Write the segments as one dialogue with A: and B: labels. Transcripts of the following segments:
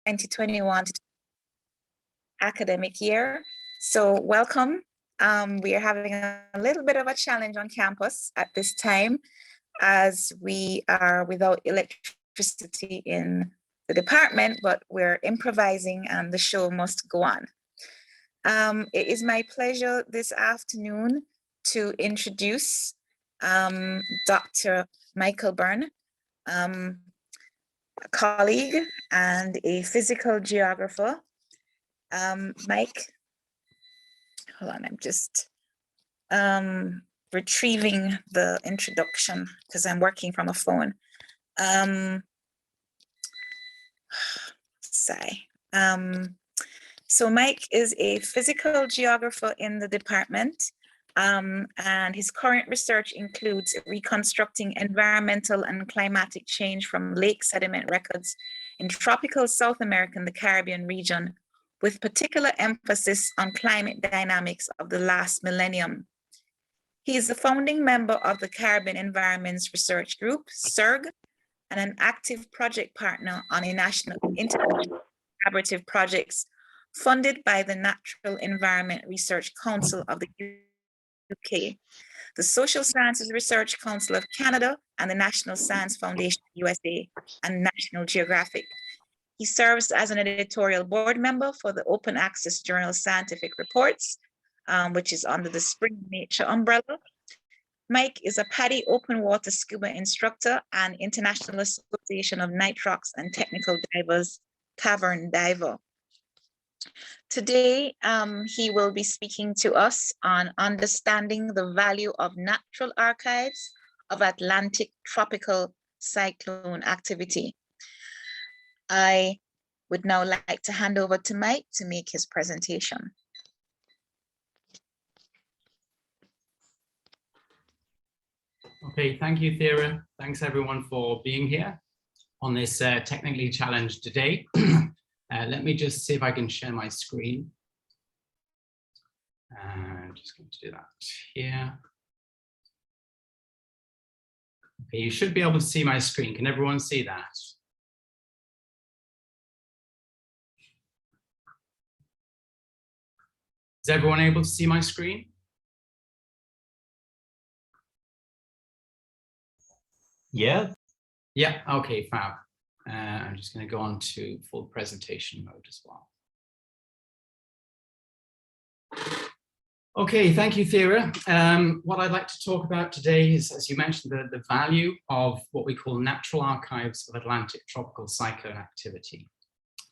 A: 2021 academic year. So welcome. We are having a little bit of a challenge on campus at this time as we are without electricity in the department, but we're improvising and the show must go on. It is my pleasure this afternoon to introduce Dr. Michael Byrne, a colleague and a physical geographer. Mike, hold on, I'm just retrieving the introduction because I'm working from a phone. So Mike is a physical geographer in the department, and his current research includes reconstructing environmental and climatic change from lake sediment records in tropical South America and the Caribbean region, with particular emphasis on climate dynamics of the last millennium. He is the founding member of the Caribbean Environments Research Group, CERG, and an active project partner on international collaborative projects funded by the Natural Environment Research Council of the UK, the Social Sciences Research Council of Canada, and the National Science Foundation USA and National Geographic. He serves as an editorial board member for the open access journal Scientific Reports, which is under the Spring Nature umbrella. Mike is a PADI open water scuba instructor and International Association of Nitrox and Technical Divers cavern diver. Today, he will be speaking to us on understanding the value of natural archives of Atlantic tropical cyclone activity. I would now like to hand over to Mike to make his presentation.
B: Okay, thank you, Thera. Thanks everyone for being here on this technically challenged day. Let me just see if I can share my screen. I'm just going to do that here. Okay, you should be able to see my screen. Can everyone see that? Is everyone able to see my screen?
C: Yeah.
B: Yeah, okay, fab. I'm just going to go on to full presentation mode as well. Okay, thank you, Thera. What I'd like to talk about today is, as you mentioned, the value of what we call natural archives of Atlantic tropical cyclone activity.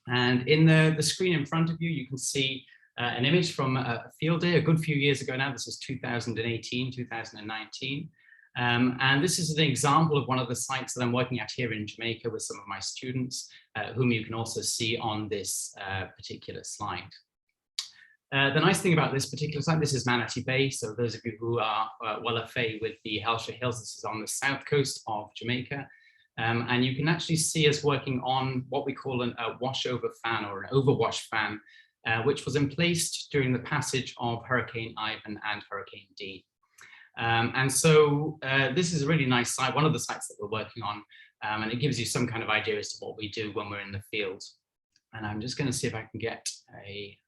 B: And in the screen in front of you, you can see an image from a field day a good few years ago now. This is 2018, 2019. And this is an example of one of the sites that I'm working at here in Jamaica with some of my students, whom you can also see on this particular slide. The nice thing about this particular site, this is Manatee Bay. So those of you who are well au fait with the Hellshire Hills, this is on the south coast of Jamaica. And you can actually see us working on what we call a washover fan or an overwash fan, which was emplaced during the passage of Hurricane Ivan and Hurricane Dee. And so this is a really nice site, one of the sites that we're working on, and it gives you some kind of idea as to what we do when we're in the field. And I'm just going to see if I can get a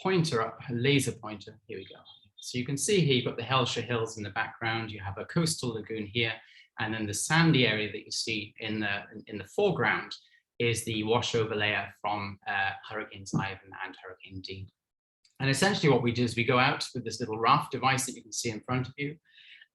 B: pointer up, a laser pointer. Here we go. So you can see here you've got the Hellshire Hills in the background, you have a coastal lagoon here, and then the sandy area that you see in the foreground is the washover layer from Hurricanes Ivan and Hurricane Dee. And essentially what we do is we go out with this little raft device that you can see in front of you,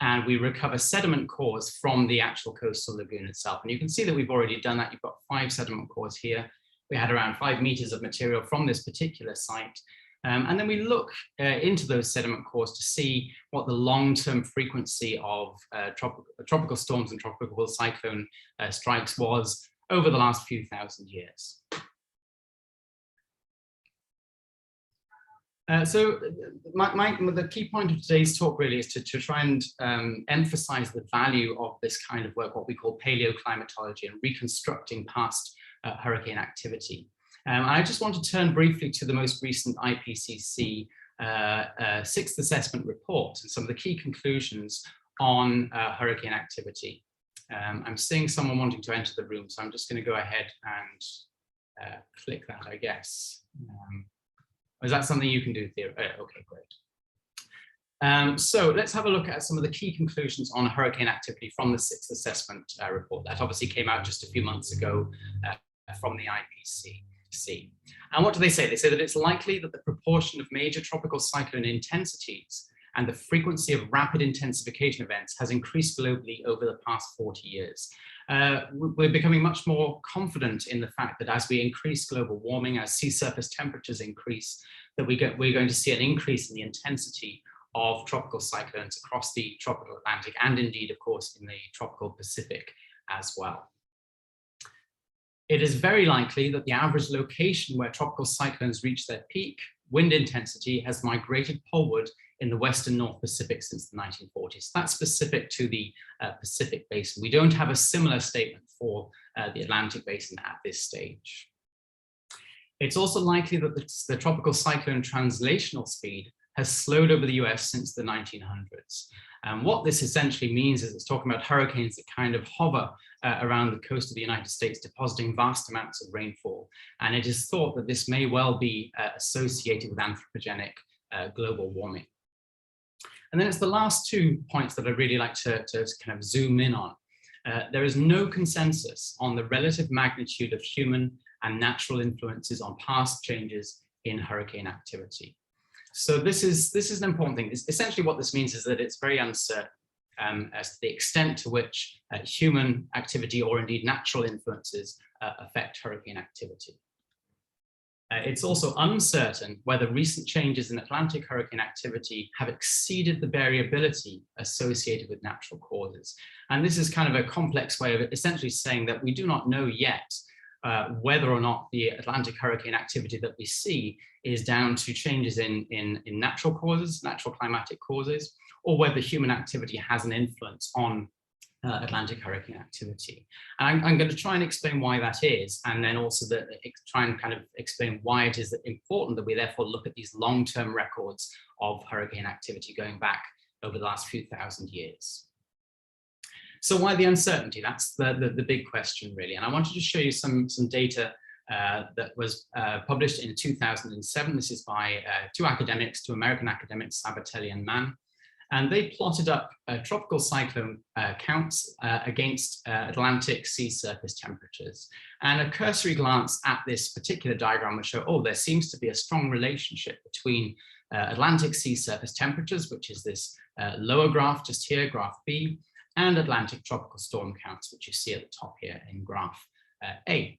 B: and we recover sediment cores from the actual coastal lagoon itself. And you can see that we've already done that. You've got 5 sediment cores here. We had around 5 meters of material from this particular site. And then we look into those sediment cores to see what the long-term frequency of tropical storms and tropical cyclone strikes was over the last few thousand years. So the key point of today's talk really is to try and emphasize the value of this kind of work, what we call paleoclimatology and reconstructing past hurricane activity. And I just want to turn briefly to the most recent IPCC 6th assessment report and some of the key conclusions on hurricane activity. I'm seeing someone wanting to enter the room, so I'm just going to go ahead and click that, I guess. Is that something you can do, Thera? Okay, great. So let's have a look at some of the key conclusions on hurricane activity from the 6th assessment report. That obviously came out just a few months ago from the IPCC. And what do they say? They say that it's likely that the proportion of major tropical cyclone intensities and the frequency of rapid intensification events has increased globally over the past 40 years. We're becoming much more confident in the fact that as we increase global warming, as sea surface temperatures increase, that we're going to see an increase in the intensity of tropical cyclones across the tropical Atlantic and indeed, of course, in the tropical Pacific as well. It is very likely that the average location where tropical cyclones reach their peak wind intensity has migrated poleward in the Western North Pacific since the 1940s. That's specific to the Pacific Basin. We don't have a similar statement for the Atlantic Basin at this stage. It's also likely that the tropical cyclone translational speed has slowed over the US since the 1900s. And what this essentially means is it's talking about hurricanes that kind of hover around the coast of the United States, depositing vast amounts of rainfall. And it is thought that this may well be associated with anthropogenic global warming. And then it's the last 2 points that I'd really like to kind of zoom in on. There is no consensus on the relative magnitude of human and natural influences on past changes in hurricane activity. So this is an important thing. Essentially what this means is that it's very uncertain as to the extent to which human activity or indeed natural influences affect hurricane activity. It's also uncertain whether recent changes in Atlantic hurricane activity have exceeded the variability associated with natural causes. And this is kind of a complex way of essentially saying that we do not know yet whether or not the Atlantic hurricane activity that we see is down to changes in natural causes, natural climatic causes, or whether human activity has an influence on Atlantic hurricane activity. And I'm going to try and explain why that is, and then also try and kind of explain why it is important that we therefore look at these long-term records of hurricane activity going back over the last few thousand years. So why the uncertainty? That's the big question, really. And I wanted to show you some data that was published in 2007. This is by two American academics, Sabatelli and Mann. And they plotted up tropical cyclone counts against Atlantic sea surface temperatures. And a cursory glance at this particular diagram will show, oh, there seems to be a strong relationship between Atlantic sea surface temperatures, which is this lower graph just here, graph B, and Atlantic tropical storm counts, which you see at the top here in graph A.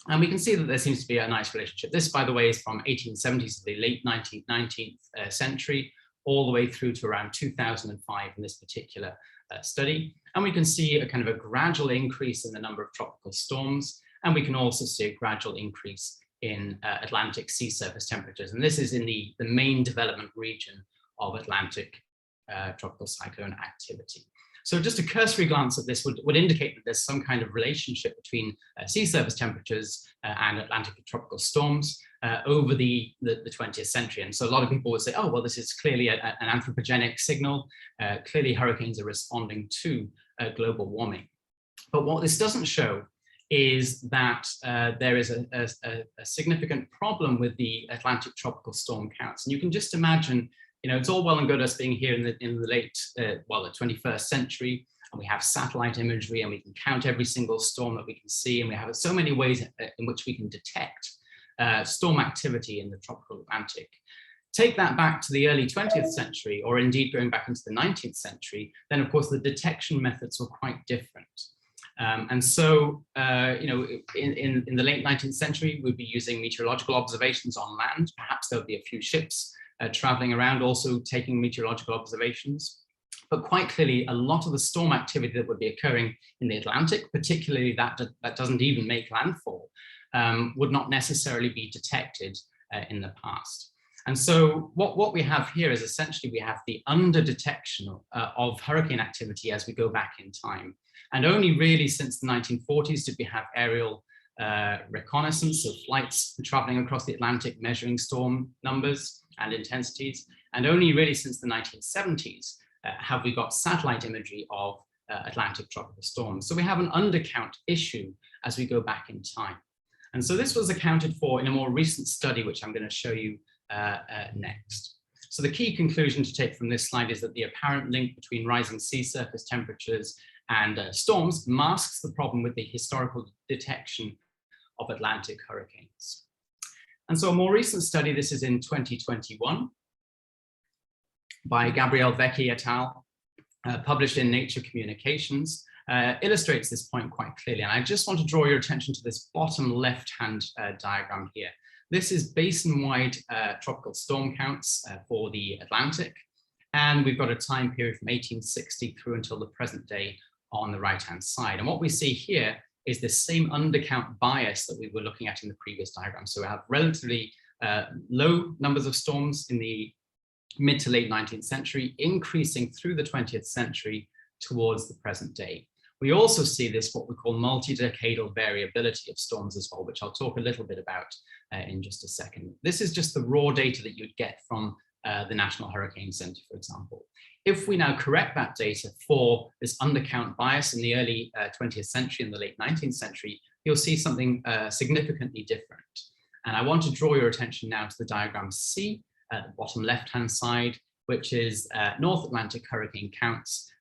B: And we can see that there seems to be a nice relationship. This, by the way, is from 1870s to the late 19th century, all the way through to around 2005 in this particular study. And we can see a kind of a gradual increase in the number of tropical storms. And we can also see a gradual increase in Atlantic sea surface temperatures. And this is in the main development region of Atlantic tropical cyclone activity. So just a cursory glance at this would indicate that there's some kind of relationship between sea surface temperatures and Atlantic tropical storms over the 20th century. And so a lot of people would say, oh, well, this is clearly an anthropogenic signal. Clearly hurricanes are responding to global warming. But what this doesn't show is that there is a significant problem with the Atlantic tropical storm counts. And you can just imagine, you know, it's all well and good us being here in the late, the 21st century, and we have satellite imagery and we can count every single storm that we can see, and we have so many ways in which we can detect storm activity in the tropical Atlantic. Take that back to the early 20th century, or indeed going back into the 19th century, then of course the detection methods were quite different. And so, you know, in the late 19th century, we'd be using meteorological observations on land. Perhaps there'll be a few ships traveling around also taking meteorological observations. But quite clearly, a lot of the storm activity that would be occurring in the Atlantic, particularly that doesn't even make landfall, would not necessarily be detected in the past. And so what we have here is essentially we have the under-detection of hurricane activity as we go back in time. And only really since the 1940s did we have aerial reconnaissance, so flights traveling across the Atlantic measuring storm numbers and intensities. And only really since the 1970s have we got satellite imagery of Atlantic tropical storms. So we have an undercount issue as we go back in time. And so this was accounted for in a more recent study, which I'm going to show you next. So the key conclusion to take from this slide is that the apparent link between rising sea surface temperatures and storms masks the problem with the historical detection of Atlantic hurricanes. And so a more recent study, this is in 2021, by Gabriele Vecchi et al., published in Nature Communications, illustrates this point quite clearly. And I just want to draw your attention to this bottom left-hand diagram here. This is basin-wide tropical storm counts for the Atlantic. And we've got a time period from 1860 through until the present day on the right-hand side. And what we see here is the same undercount bias that we were looking at in the previous diagram. So we have relatively low numbers of storms in the mid to late 19th century, increasing through the 20th century towards the present day. We also see this, what we call multi-decadal variability of storms as well, which I'll talk a little bit about in just a second. This is just the raw data that you'd get from the National Hurricane Center, for example. If we now correct that data for this undercount bias in the early 20th century and the late 19th century, you'll see something significantly different. And I want to draw your attention now to the diagram C at the bottom left-hand side, which is North Atlantic hurricane counts,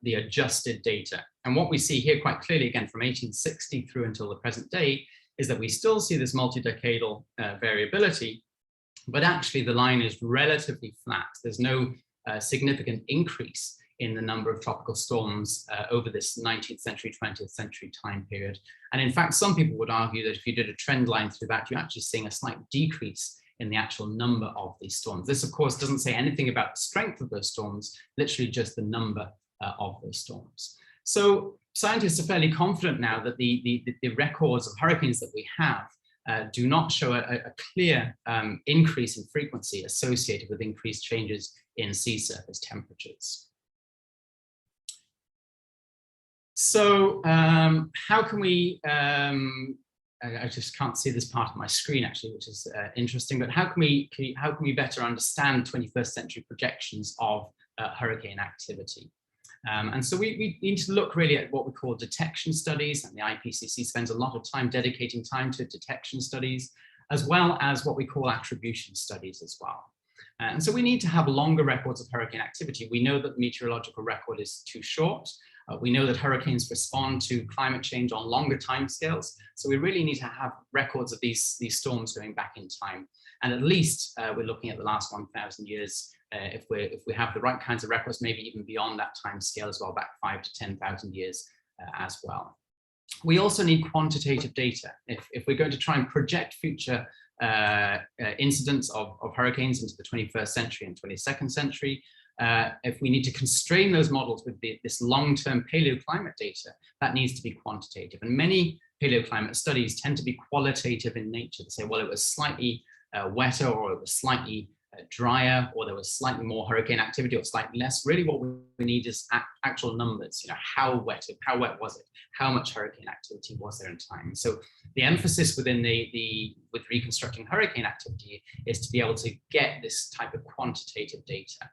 B: the adjusted data. And what we see here quite clearly, again, from 1860 through until the present day, is that we still see this multi-decadal variability, but actually the line is relatively flat. There's no significant increase in the number of tropical storms over this 19th century, 20th century time period. And in fact, some people would argue that if you did a trend line through that, you're actually seeing a slight decrease in the actual number of these storms. This, of course, doesn't say anything about the strength of those storms, literally just the number of those storms. So scientists are fairly confident now that the records of hurricanes that we have do not show a clear increase in frequency associated with increased changes in sea surface temperatures. So how can we, I just can't see this part of my screen actually, which is interesting, but how can we better understand 21st century projections of hurricane activity? And so we need to look really at what we call detection studies, and the IPCC spends a lot of time dedicating time to detection studies, as well as what we call attribution studies as well. And so we need to have longer records of hurricane activity. We know that the meteorological record is too short. We know that hurricanes respond to climate change on longer timescales. So we really need to have records of these storms going back in time. And at least we're looking at the last 1,000 years. If we have the right kinds of records, maybe even beyond that time scale as well, back 5,000 to 10,000 years as well. We also need quantitative data. If we're going to try and project future incidents of hurricanes into the 21st century and 22nd century, if we need to constrain those models with this long-term paleoclimate data, that needs to be quantitative. And many paleoclimate studies tend to be qualitative in nature. They say, well, it was slightly wetter, or it was slightly drier, or there was slightly more hurricane activity, or slightly less. Really what we need is actual numbers. You know, how wet was it? How much hurricane activity was there in time? So the emphasis within with reconstructing hurricane activity is to be able to get this type of quantitative data.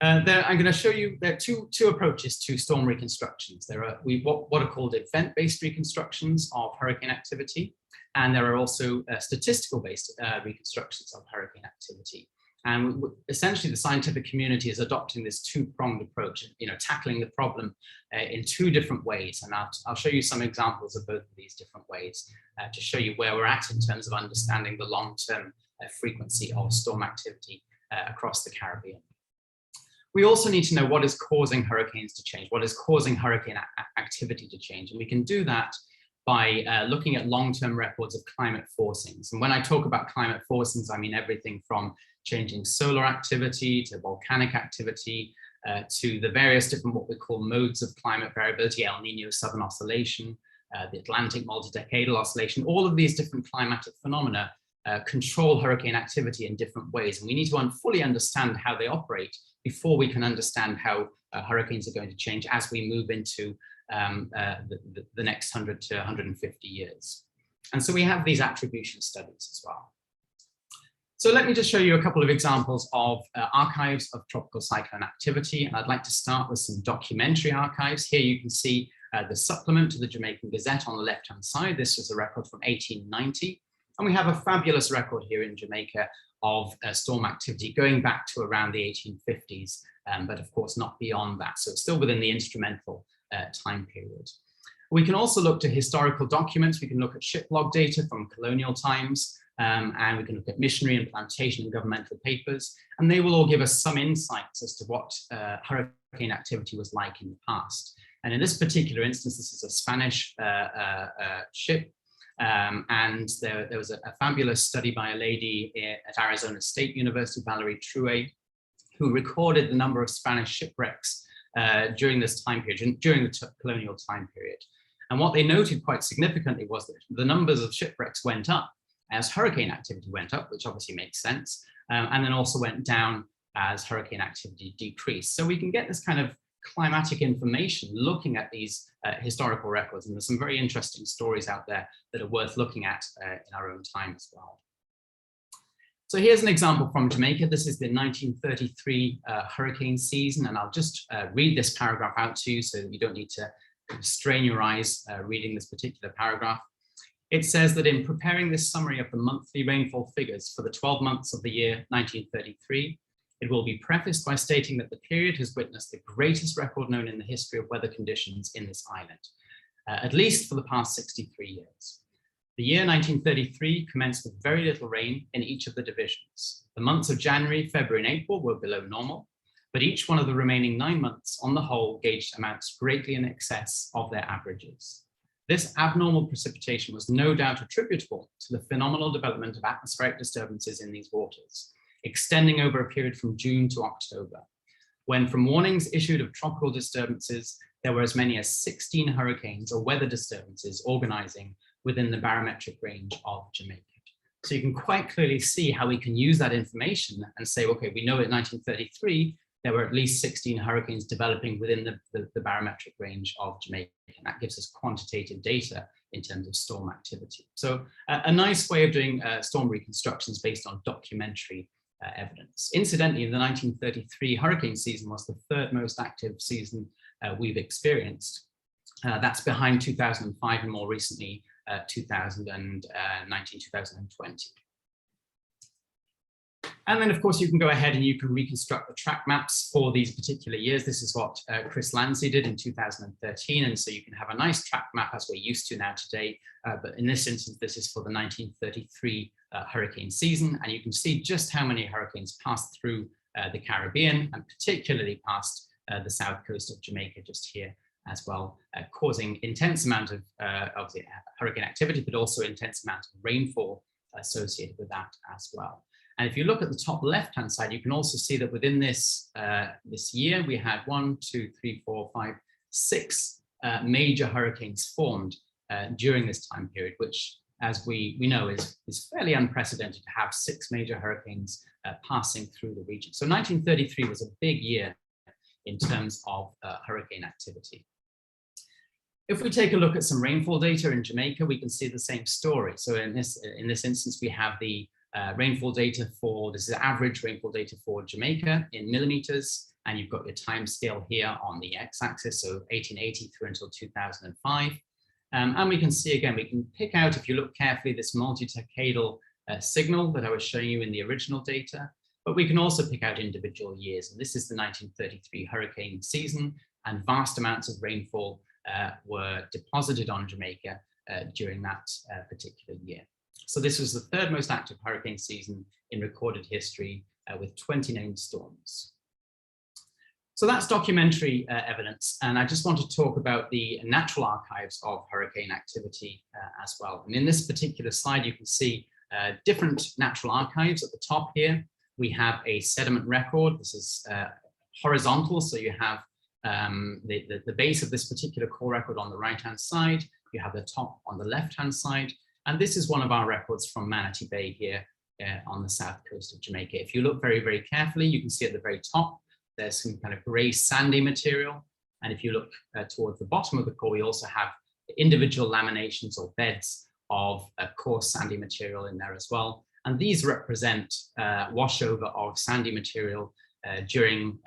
B: I'm going to show you there are two approaches to storm reconstructions. There are what are called event-based reconstructions of hurricane activity, and there are also statistical-based reconstructions of hurricane activity. And essentially, the scientific community is adopting this two-pronged approach, tackling the problem in two different ways. And I'll show you some examples of both of these different ways to show you where we're at in terms of understanding the long-term frequency of storm activity across the Caribbean. We also need to know what is causing hurricanes to change, what is causing hurricane activity to change. And we can do that by looking at long-term records of climate forcings. And when I talk about climate forcings, I mean everything from changing solar activity to volcanic activity to the various different what we call modes of climate variability, El Nino Southern Oscillation, the Atlantic multi-decadal oscillation. All of these different climatic phenomena control hurricane activity in different ways. And we need to fully understand how they operate before we can understand how hurricanes are going to change as we move into the next 100 to 150 years. And so we have these attribution studies as well. So let me just show you a couple of examples of archives of tropical cyclone activity. And I'd like to start with some documentary archives. Here you can see the supplement to the Jamaican Gazette on the left-hand side. This was a record from 1890. And we have a fabulous record here in Jamaica of storm activity going back to around the 1850s, but of course not beyond that. So it's still within the instrumental time period. We can also look to historical documents. We can look at ship log data from colonial times, and we can look at missionary and plantation and governmental papers, and they will all give us some insights as to what hurricane activity was like in the past. And in this particular instance, this is a Spanish ship, and there was a fabulous study by a lady at Arizona State University, Valerie Truet, who recorded the number of Spanish shipwrecks during this time period, during the colonial time period. And what they noted quite significantly was that the numbers of shipwrecks went up as hurricane activity went up, which obviously makes sense, and then also went down as hurricane activity decreased. So we can get this kind of climatic information looking at these historical records, and there's some very interesting stories out there that are worth looking at in our own time as well. So here's an example from Jamaica. This is the 1933 hurricane season, and I'll just read this paragraph out to you so that you don't need to strain your eyes reading this particular paragraph. It says that in preparing this summary of the monthly rainfall figures for the 12 months of the year 1933, it will be prefaced by stating that the period has witnessed the greatest record known in the history of weather conditions in this island, at least for the past 63 years. The year 1933 commenced with very little rain in each of the divisions. The months of January, February, and April were below normal, but each one of the remaining 9 months on the whole gauged amounts greatly in excess of their averages. This abnormal precipitation was no doubt attributable to the phenomenal development of atmospheric disturbances in these waters, extending over a period from June to October, when from warnings issued of tropical disturbances, there were as many as 16 hurricanes or weather disturbances organizing within the barometric range of Jamaica. So you can quite clearly see how we can use that information and say, okay, we know in 1933, there were at least 16 hurricanes developing within the barometric range of Jamaica, and that gives us quantitative data in terms of storm activity. So a nice way of doing storm reconstructions based on documentary evidence. Incidentally, the 1933 hurricane season was the third most active season we've experienced. That's behind 2005 and more recently 2019, 2020. And then, of course, you can go ahead and you can reconstruct the track maps for these particular years. This is what Chris Lansley did in 2013. And so you can have a nice track map as we're used to now today. But in this instance, this is for the 1933 hurricane season. And you can see just how many hurricanes passed through the Caribbean and particularly past the south coast of Jamaica just here as well, causing intense amount of hurricane activity, but also intense amount of rainfall associated with that as well. And if you look at the top left-hand side, you can also see that within this, this year, we had 6 major hurricanes formed during this time period, which, as we know, is fairly unprecedented to have 6 major hurricanes passing through the region. So 1933 was a big year in terms of hurricane activity. If we take a look at some rainfall data in Jamaica, we can see the same story. So in this instance, we have the rainfall data for, this is average rainfall data for Jamaica in millimeters, and you've got your time scale here on the x-axis, so 1880 through until 2005. And we can see again, we can pick out, if you look carefully, this multi-decadal signal that I was showing you in the original data, but we can also pick out individual years. And this is the 1933 hurricane season, and vast amounts of rainfall were deposited on Jamaica during that particular year. So this was the third most active hurricane season in recorded history with 20 named storms. So that's documentary evidence. And I just want to talk about the natural archives of hurricane activity as well. And in this particular slide, you can see different natural archives. At the top here, we have a sediment record. This is horizontal. So you have the base of this particular core record on the right-hand side. You have the top on the left-hand side. And this is one of our records from Manatee Bay here on the south coast of Jamaica. If you look very, very carefully, you can see at the very top, there's some kind of gray sandy material. And if you look towards the bottom of the core, we also have individual laminations or beds of coarse sandy material in there as well. And these represent washover of sandy material during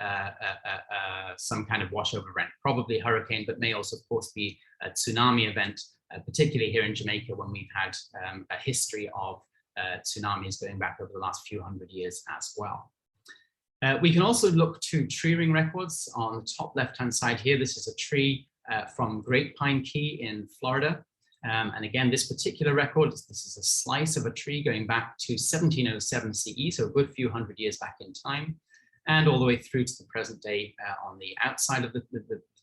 B: some kind of washover event, probably hurricane, but may also, of course, be a tsunami event, particularly here in Jamaica when we've had a history of tsunamis going back over the last few hundred years as well. We can also look to tree ring records on the top left-hand side here. This is a tree from Great Pine Key in Florida. And again, this particular record, this is a slice of a tree going back to 1707 CE, so a good few hundred years back in time, and all the way through to the present day on the outside of the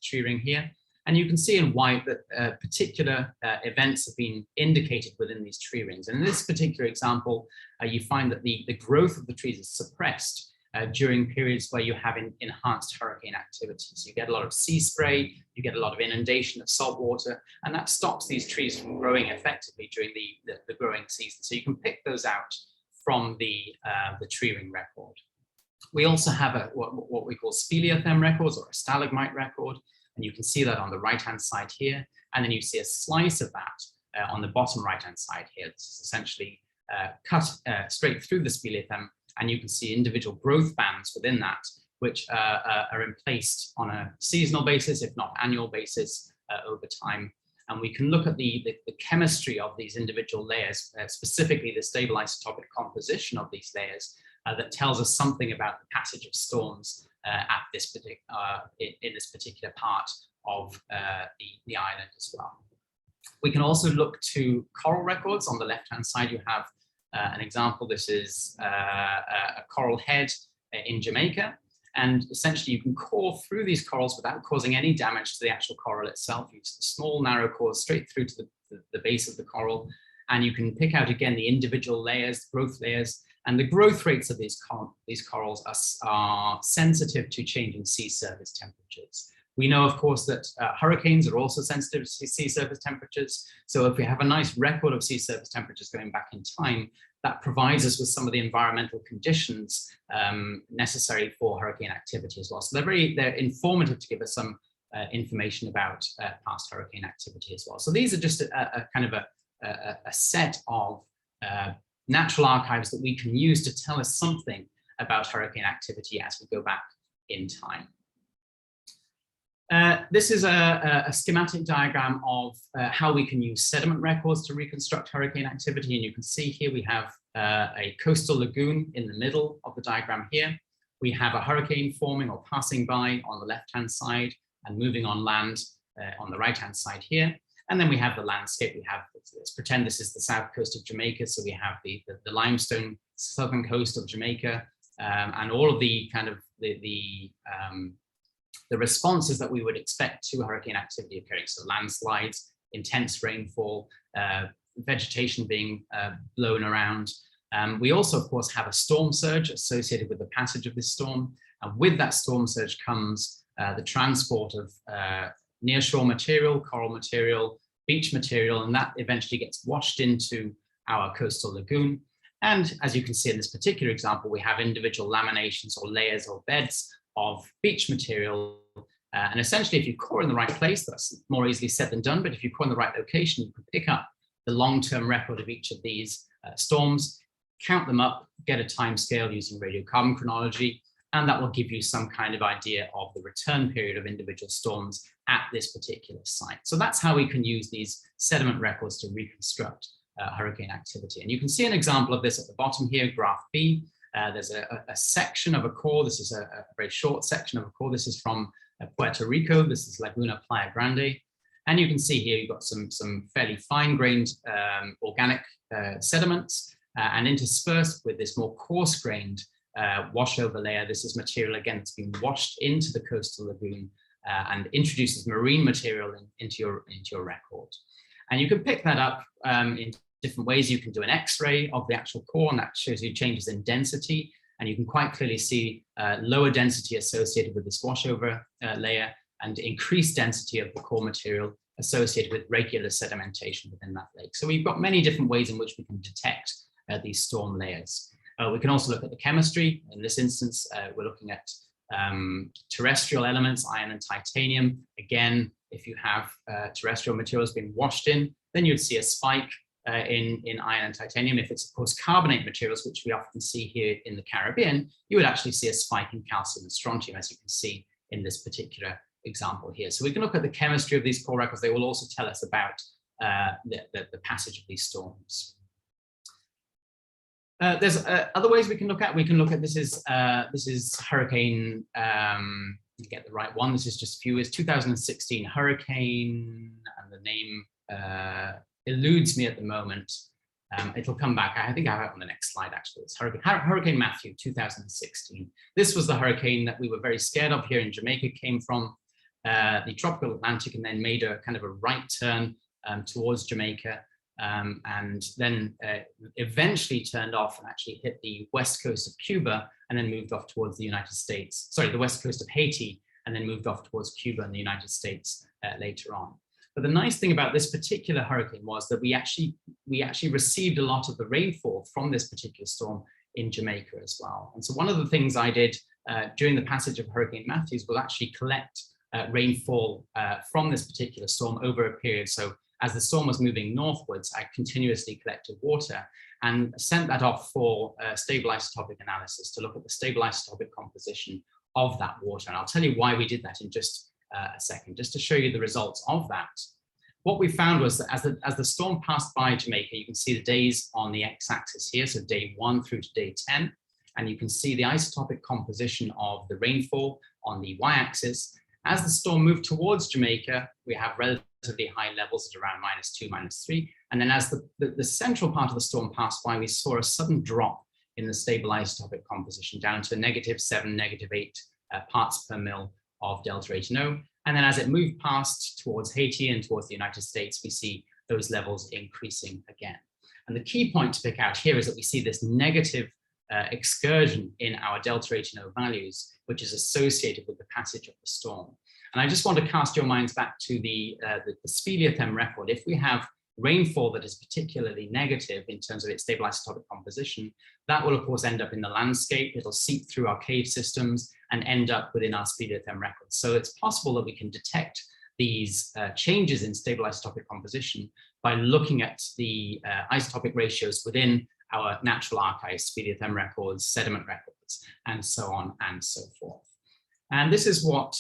B: tree ring here. And you can see in white that particular events have been indicated within these tree rings. And in this particular example, you find that the growth of the trees is suppressed during periods where you have enhanced hurricane activity. So you get a lot of sea spray, you get a lot of inundation of salt water, and that stops these trees from growing effectively during the growing season. So you can pick those out from the tree ring record. We also have what we call speleothem records, or a stalagmite record, and you can see that on the right-hand side here. And then you see a slice of that on the bottom right-hand side here. This is essentially cut straight through the speleothem, and you can see individual growth bands within that, which are in place on a seasonal basis, if not annual basis, over time. And we can look at the chemistry of these individual layers, specifically the stable isotopic composition of these layers, that tells us something about the passage of storms in this particular part of the island as well. We can also look to coral records. On the left-hand side, you have an example. This is a coral head in Jamaica. And essentially, you can core through these corals without causing any damage to the actual coral itself. You use the small, narrow cores straight through to the base of the coral. And you can pick out, again, the individual layers, growth layers. And the growth rates of these corals are sensitive to changing sea surface temperatures. We know, of course, that hurricanes are also sensitive to sea surface temperatures. So if we have a nice record of sea surface temperatures going back in time, that provides us with some of the environmental conditions necessary for hurricane activity as well. So they're informative to give us some information about past hurricane activity as well. So these are just a kind of a set of natural archives that we can use to tell us something about hurricane activity as we go back in time. This is a schematic diagram of how we can use sediment records to reconstruct hurricane activity. And you can see here we have a coastal lagoon in the middle of the diagram here. We have a hurricane forming or passing by on the left-hand side and moving on land on the right-hand side here. And then we have the landscape. We have, let's pretend this is the south coast of Jamaica. So we have the limestone southern coast of Jamaica and all of the kind of the responses that we would expect to hurricane activity occurring. So landslides, intense rainfall, vegetation being blown around. We also, of course, have a storm surge associated with the passage of this storm. And with that storm surge comes the transport of nearshore material, coral material, beach material, and that eventually gets washed into our coastal lagoon. And as you can see in this particular example, we have individual laminations or layers or beds of beach material. And essentially, if you core in the right place, that's more easily said than done, but if you core in the right location, you can pick up the long-term record of each of these storms, count them up, get a time scale using radiocarbon chronology, and that will give you some kind of idea of the return period of individual storms at this particular site. So that's how we can use these sediment records to reconstruct hurricane activity. And you can see an example of this at the bottom here, graph B. There's a section of a core. This is a very short section of a core. This is from Puerto Rico. This is Laguna Playa Grande. And you can see here you've got some fairly fine-grained organic sediments and interspersed with this more coarse-grained washover layer. This is material, again, that's been washed into the coastal lagoon and introduces marine material into your record. And you can pick that up in different ways. You can do an X-ray of the actual core, and that shows you changes in density. And you can quite clearly see lower density associated with this washover layer and increased density of the core material associated with regular sedimentation within that lake. So we've got many different ways in which we can detect these storm layers. We can also look at the chemistry. In this instance, we're looking at terrestrial elements, iron and titanium. Again, if you have terrestrial materials being washed in, then you'd see a spike in iron and titanium. If it's, of course, carbonate materials, which we often see here in the Caribbean, you would actually see a spike in calcium and strontium, as you can see in this particular example here. So we can look at the chemistry of these core records. They will also tell us about the passage of these storms. There's other ways we can look at. We can look at this is hurricane. You get the right one. This is just a few years. 2016 hurricane, and the name eludes me at the moment. It'll come back. I think I have it on the next slide. Actually, it's Hurricane Matthew, 2016. This was the hurricane that we were very scared of here in Jamaica. Came from the tropical Atlantic and then made a kind of a right turn towards Jamaica. And then eventually turned off and actually hit the west coast of Cuba and then moved off towards the United States. Sorry, the west coast of Haiti, and then moved off towards Cuba and the United States later on. But the nice thing about this particular hurricane was that we actually received a lot of the rainfall from this particular storm in Jamaica as well. And so one of the things I did during the passage of Hurricane Matthews was actually collect rainfall from this particular storm over a period. So as the storm was moving northwards, I continuously collected water and sent that off for stable isotopic analysis to look at the stable isotopic composition of that water. And I'll tell you why we did that in just a second, just to show you the results of that. What we found was that as the storm passed by Jamaica, you can see the days on the x-axis here, so day 1 through to day 10, and you can see the isotopic composition of the rainfall on the y-axis. As the storm moved towards Jamaica, we have relatively high levels at around -2, -3. And then as the central part of the storm passed by, we saw a sudden drop in the stable isotopic composition down to -7, -8 parts per mil of delta 8NO. And then as it moved past towards Haiti and towards the United States, we see those levels increasing again. And the key point to pick out here is that we see this negative excursion in our delta 8NO values, which is associated with the passage of the storm. And I just want to cast your minds back to the Sediment record. If we have rainfall that is particularly negative in terms of its stable isotopic composition, that will of course end up in the landscape. It'll seep through our cave systems and end up within our Sediment records. So it's possible that we can detect these changes in stable isotopic composition by looking at the isotopic ratios within our natural archives, Sediment records, sediment records, and so on and so forth. And this is what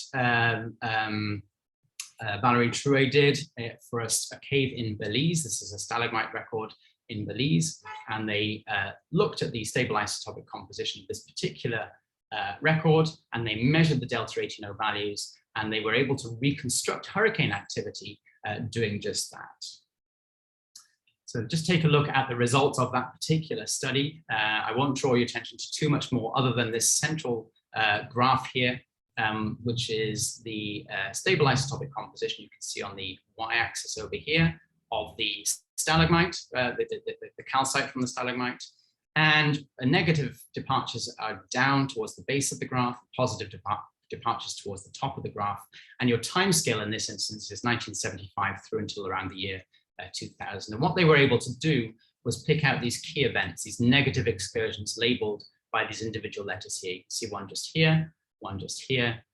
B: Valerie Trouet did for a cave in Belize. This is a stalagmite record in Belize, and they looked at the stable isotopic composition of this particular record, and they measured the delta 8NO values, and they were able to reconstruct hurricane activity doing just that. So just take a look at the results of that particular study. I won't draw your attention to too much more other than this central graph here, which is the stable isotopic composition you can see on the y-axis over here of the stalagmite, the calcite from the stalagmite. And negative departures are down towards the base of the graph, positive departures towards the top of the graph. And your timescale in this instance is 1975 through until around the year 2000. And what they were able to do was pick out these key events, these negative excursions labeled by these individual letters here. You can see one just here, one just here,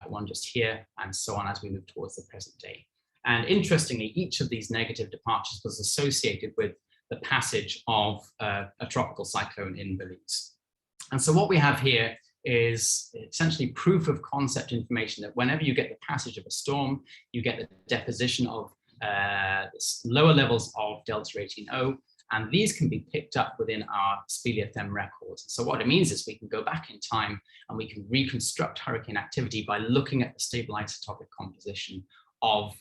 B: one just here, and so on as we move towards the present day. And interestingly, each of these negative departures was associated with the passage of a tropical cyclone in Belize. And so what we have here is essentially proof of concept information that whenever you get the passage of a storm, you get the deposition of lower levels of delta 8NO, and these can be picked up within our Sediment records. So what it means is we can go back in time and we can reconstruct hurricane activity by looking at the stable isotopic composition of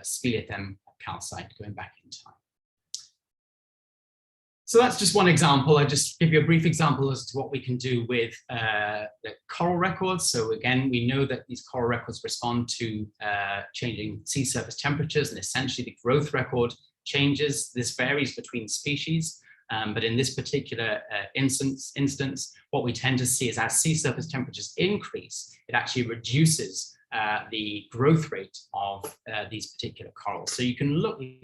B: Sediment calcite going back in time. So that's just one example. I'll just give you a brief example as to what we can do with the coral records. So again, we know that these coral records respond to changing sea surface temperatures, and essentially the growth record changes. This varies between species, but in this particular instance, what we tend to see is as sea surface temperatures increase, it actually reduces the growth rate of these particular corals. So you can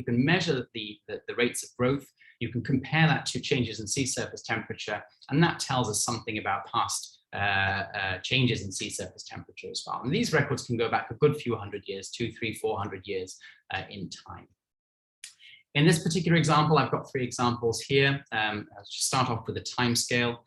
B: measure the rates of growth. You can compare that to changes in sea surface temperature, and that tells us something about past changes in sea surface temperature as well. And these records can go back a good few hundred years, 200, 300, 400 years in time. In this particular example, I've got 3 examples here. I'll just start off with a time scale.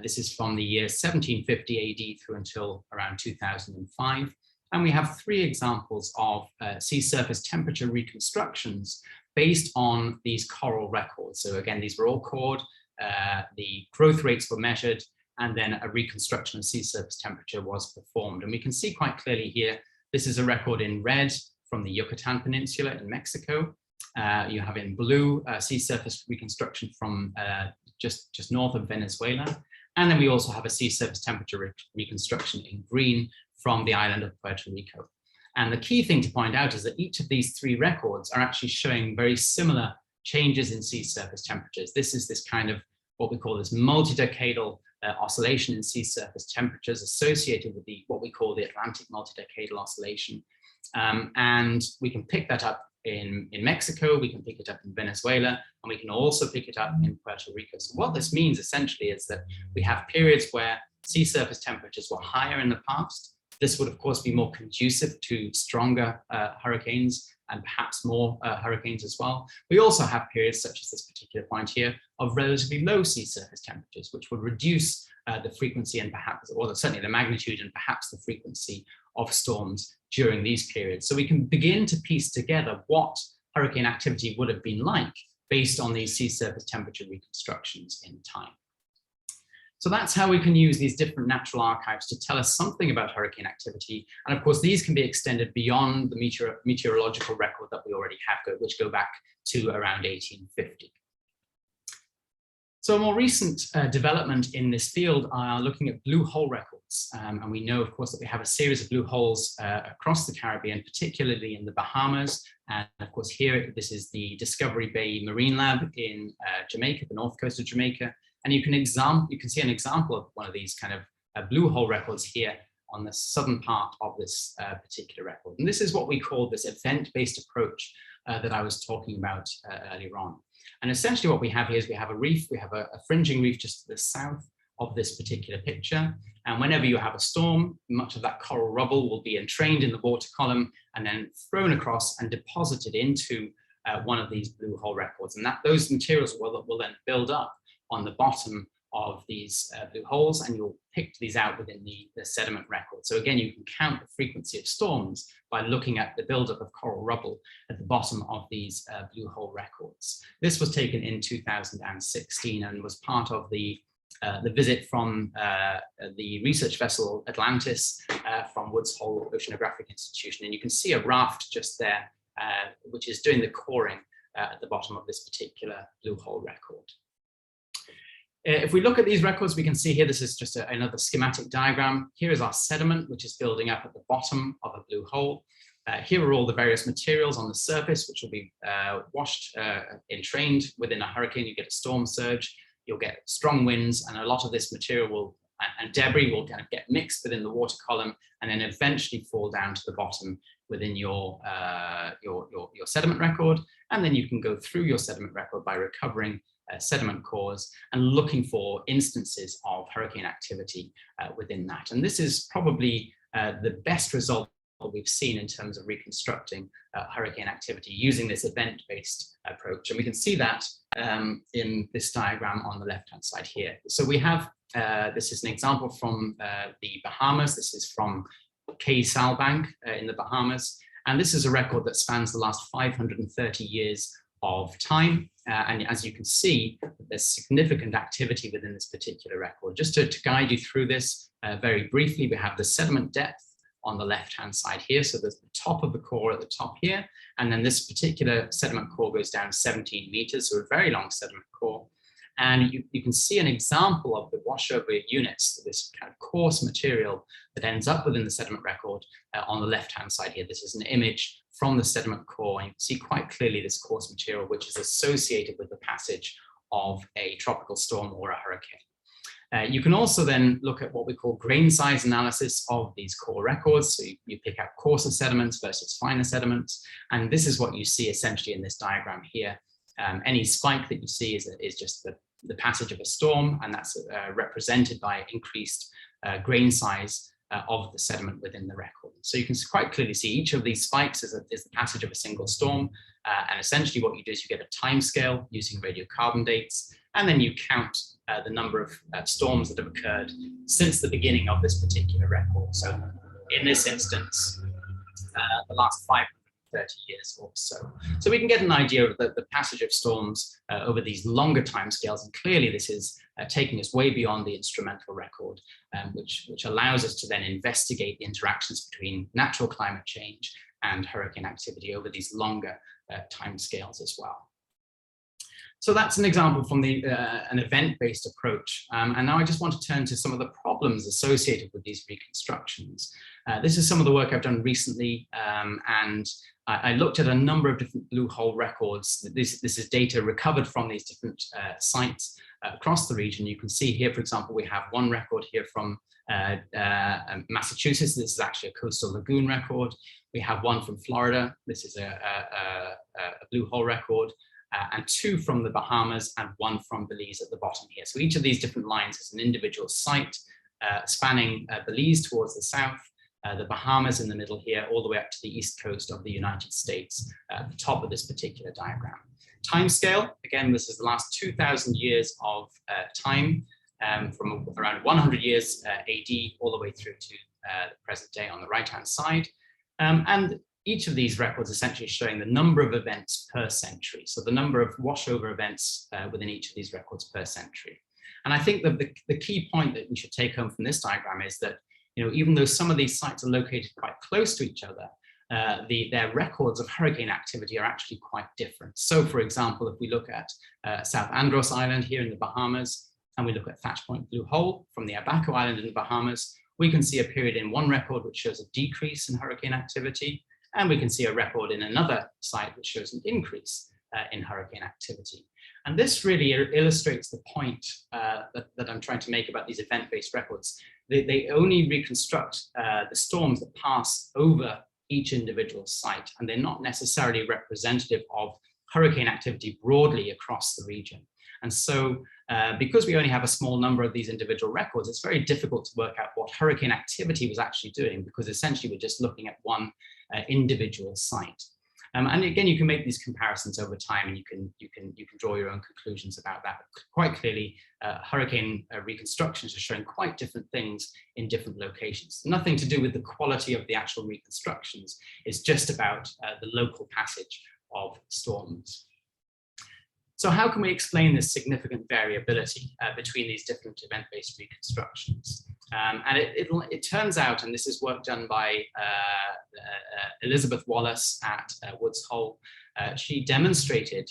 B: This is from the year 1750 AD through until around 2005. And we have 3 examples of sea surface temperature reconstructions based on these coral records. So again, these were all cored, the growth rates were measured, and then a reconstruction of sea surface temperature was performed. And we can see quite clearly here, this is a record in red from the Yucatan Peninsula in Mexico. You have in blue sea surface reconstruction from just north of Venezuela. And then we also have a sea surface temperature reconstruction in green from the island of Puerto Rico. And the key thing to point out is that each of these 3 records are actually showing very similar changes in sea surface temperatures. This is this kind of what we call this multi-decadal oscillation in sea surface temperatures associated with what we call the Atlantic multi-decadal oscillation. And we can pick that up in Mexico, we can pick it up in Venezuela, and we can also pick it up in Puerto Rico. So what this means essentially is that we have periods where sea surface temperatures were higher in the past. This would of course be more conducive to stronger hurricanes and perhaps more hurricanes as well. We also have periods such as this particular point here of relatively low sea surface temperatures, which would reduce the frequency and perhaps, or certainly the magnitude and perhaps the frequency of storms during these periods. So we can begin to piece together what hurricane activity would have been like based on these sea surface temperature reconstructions in time. So that's how we can use these different natural archives to tell us something about hurricane activity. And of course, these can be extended beyond the meteorological record that we already have, which go back to around 1850. So a more recent development in this field are looking at blue hole records. And we know, of course, that we have a series of blue holes across the Caribbean, particularly in the Bahamas. And of course, here, this is the Discovery Bay Marine Lab in Jamaica, the north coast of Jamaica. And you can see an example of one of these kind of blue hole records here on the southern part of this particular record. And this is what we call this event-based approach that I was talking about earlier on. And essentially what we have here is we have a reef, we have a fringing reef just to the south of this particular picture. And whenever you have a storm, much of that coral rubble will be entrained in the water column and then thrown across and deposited into one of these blue hole records. And those materials will then build up on the bottom of these blue holes, and you'll pick these out within the sediment record. So again, you can count the frequency of storms by looking at the buildup of coral rubble at the bottom of these blue hole records. This was taken in 2016 and was part of the visit from the research vessel Atlantis from Woods Hole Oceanographic Institution. And you can see a raft just there, which is doing the coring at the bottom of this particular blue hole record. If we look at these records, we can see here, this is just another schematic diagram. Here is our sediment, which is building up at the bottom of a blue hole. Here are all the various materials on the surface, which will be washed, entrained within a hurricane. You get a storm surge, you'll get strong winds, and a lot of this material and debris will kind of get mixed within the water column and then eventually fall down to the bottom within your sediment record. And then you can go through your sediment record by recovering sediment cores and looking for instances of hurricane activity within that. And this is probably the best result we've seen in terms of reconstructing hurricane activity using this event-based approach. And we can see that in this diagram on the left-hand side here. So we have, this is an example from the Bahamas. This is from Cay Sal Bank in the Bahamas. And this is a record that spans the last 530 years of time. And as you can see, there's significant activity within this particular record. Just to guide you through this very briefly, we have the sediment depth on the left-hand side here. So there's the top of the core at the top here. And then this particular sediment core goes down 17 meters, so a very long sediment core. And you can see an example of the washover units, this kind of coarse material that ends up within the sediment record on the left-hand side here. This is an image from the sediment core, and you can see quite clearly this coarse material, which is associated with the passage of a tropical storm or a hurricane. You can also then look at what we call grain size analysis of these core records. So you pick out coarser sediments versus finer sediments. And this is what you see essentially in this diagram here. Any spike that you see is just the passage of a storm, and that's represented by increased grain size of the sediment within the record. So you can quite clearly see each of these spikes is the passage of a single storm. And essentially what you do is you get a time scale using radiocarbon dates, and then you count the number of storms that have occurred since the beginning of this particular record. So in this instance, the last 530 years or so. So we can get an idea of the passage of storms over these longer timescales, and clearly this is taking us way beyond the instrumental record, which allows us to then investigate the interactions between natural climate change and hurricane activity over these longer timescales as well. So that's an example from an event-based approach. And now I just want to turn to some of the problems associated with these reconstructions. This is some of the work I've done recently, and I looked at a number of different blue hole records. This is data recovered from these different sites across the region. You can see here, for example, we have one record here from Massachusetts. This is actually a coastal lagoon record. We have one from Florida. This is a blue hole record. And two from the Bahamas and one from Belize at the bottom here. So each of these different lines is an individual site spanning Belize towards the south, the Bahamas in the middle here, all the way up to the east coast of the United States at the top of this particular diagram. Timescale, again, this is the last 2,000 years of time, from around 100 years AD all the way through to the present day on the right-hand side. And each of these records essentially showing the number of events per century. So the number of washover events within each of these records per century. And I think that the key point that we should take home from this diagram is that, even though some of these sites are located quite close to each other, their records of hurricane activity are actually quite different. So for example, if we look at South Andros Island here in the Bahamas, and we look at Thatch Point Blue Hole from the Abaco Island in the Bahamas, we can see a period in one record which shows a decrease in hurricane activity. And we can see a record in another site which shows an increase in hurricane activity. And this really illustrates the point that I'm trying to make about these event-based records. They only reconstruct the storms that pass over each individual site, and they're not necessarily representative of hurricane activity broadly across the region. And so because we only have a small number of these individual records, it's very difficult to work out what hurricane activity was actually doing, because essentially we're just looking at one individual site. And again, you can make these comparisons over time, and you can draw your own conclusions about that. But quite clearly, hurricane reconstructions are showing quite different things in different locations. Nothing to do with the quality of the actual reconstructions. It's just about the local passage of storms. So how can we explain this significant variability between these different event-based reconstructions? And it turns out, and this is work done by Elizabeth Wallace at Woods Hole, she demonstrated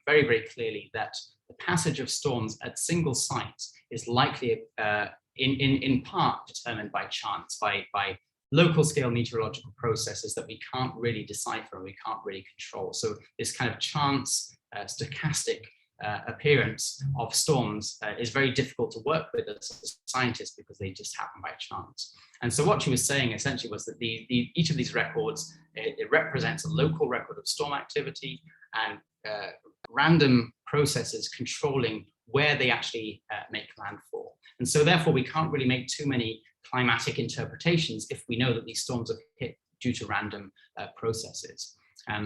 B: very, very clearly that the passage of storms at single sites is likely in part determined by chance, by local scale meteorological processes that we can't really decipher and we can't really control. So this kind of chance stochastic appearance of storms is very difficult to work with as scientists, because they just happen by chance. And so what she was saying essentially was that each of these records, it represents a local record of storm activity and random processes controlling where they actually make landfall. And so therefore we can't really make too many climatic interpretations if we know that these storms have hit due to random processes.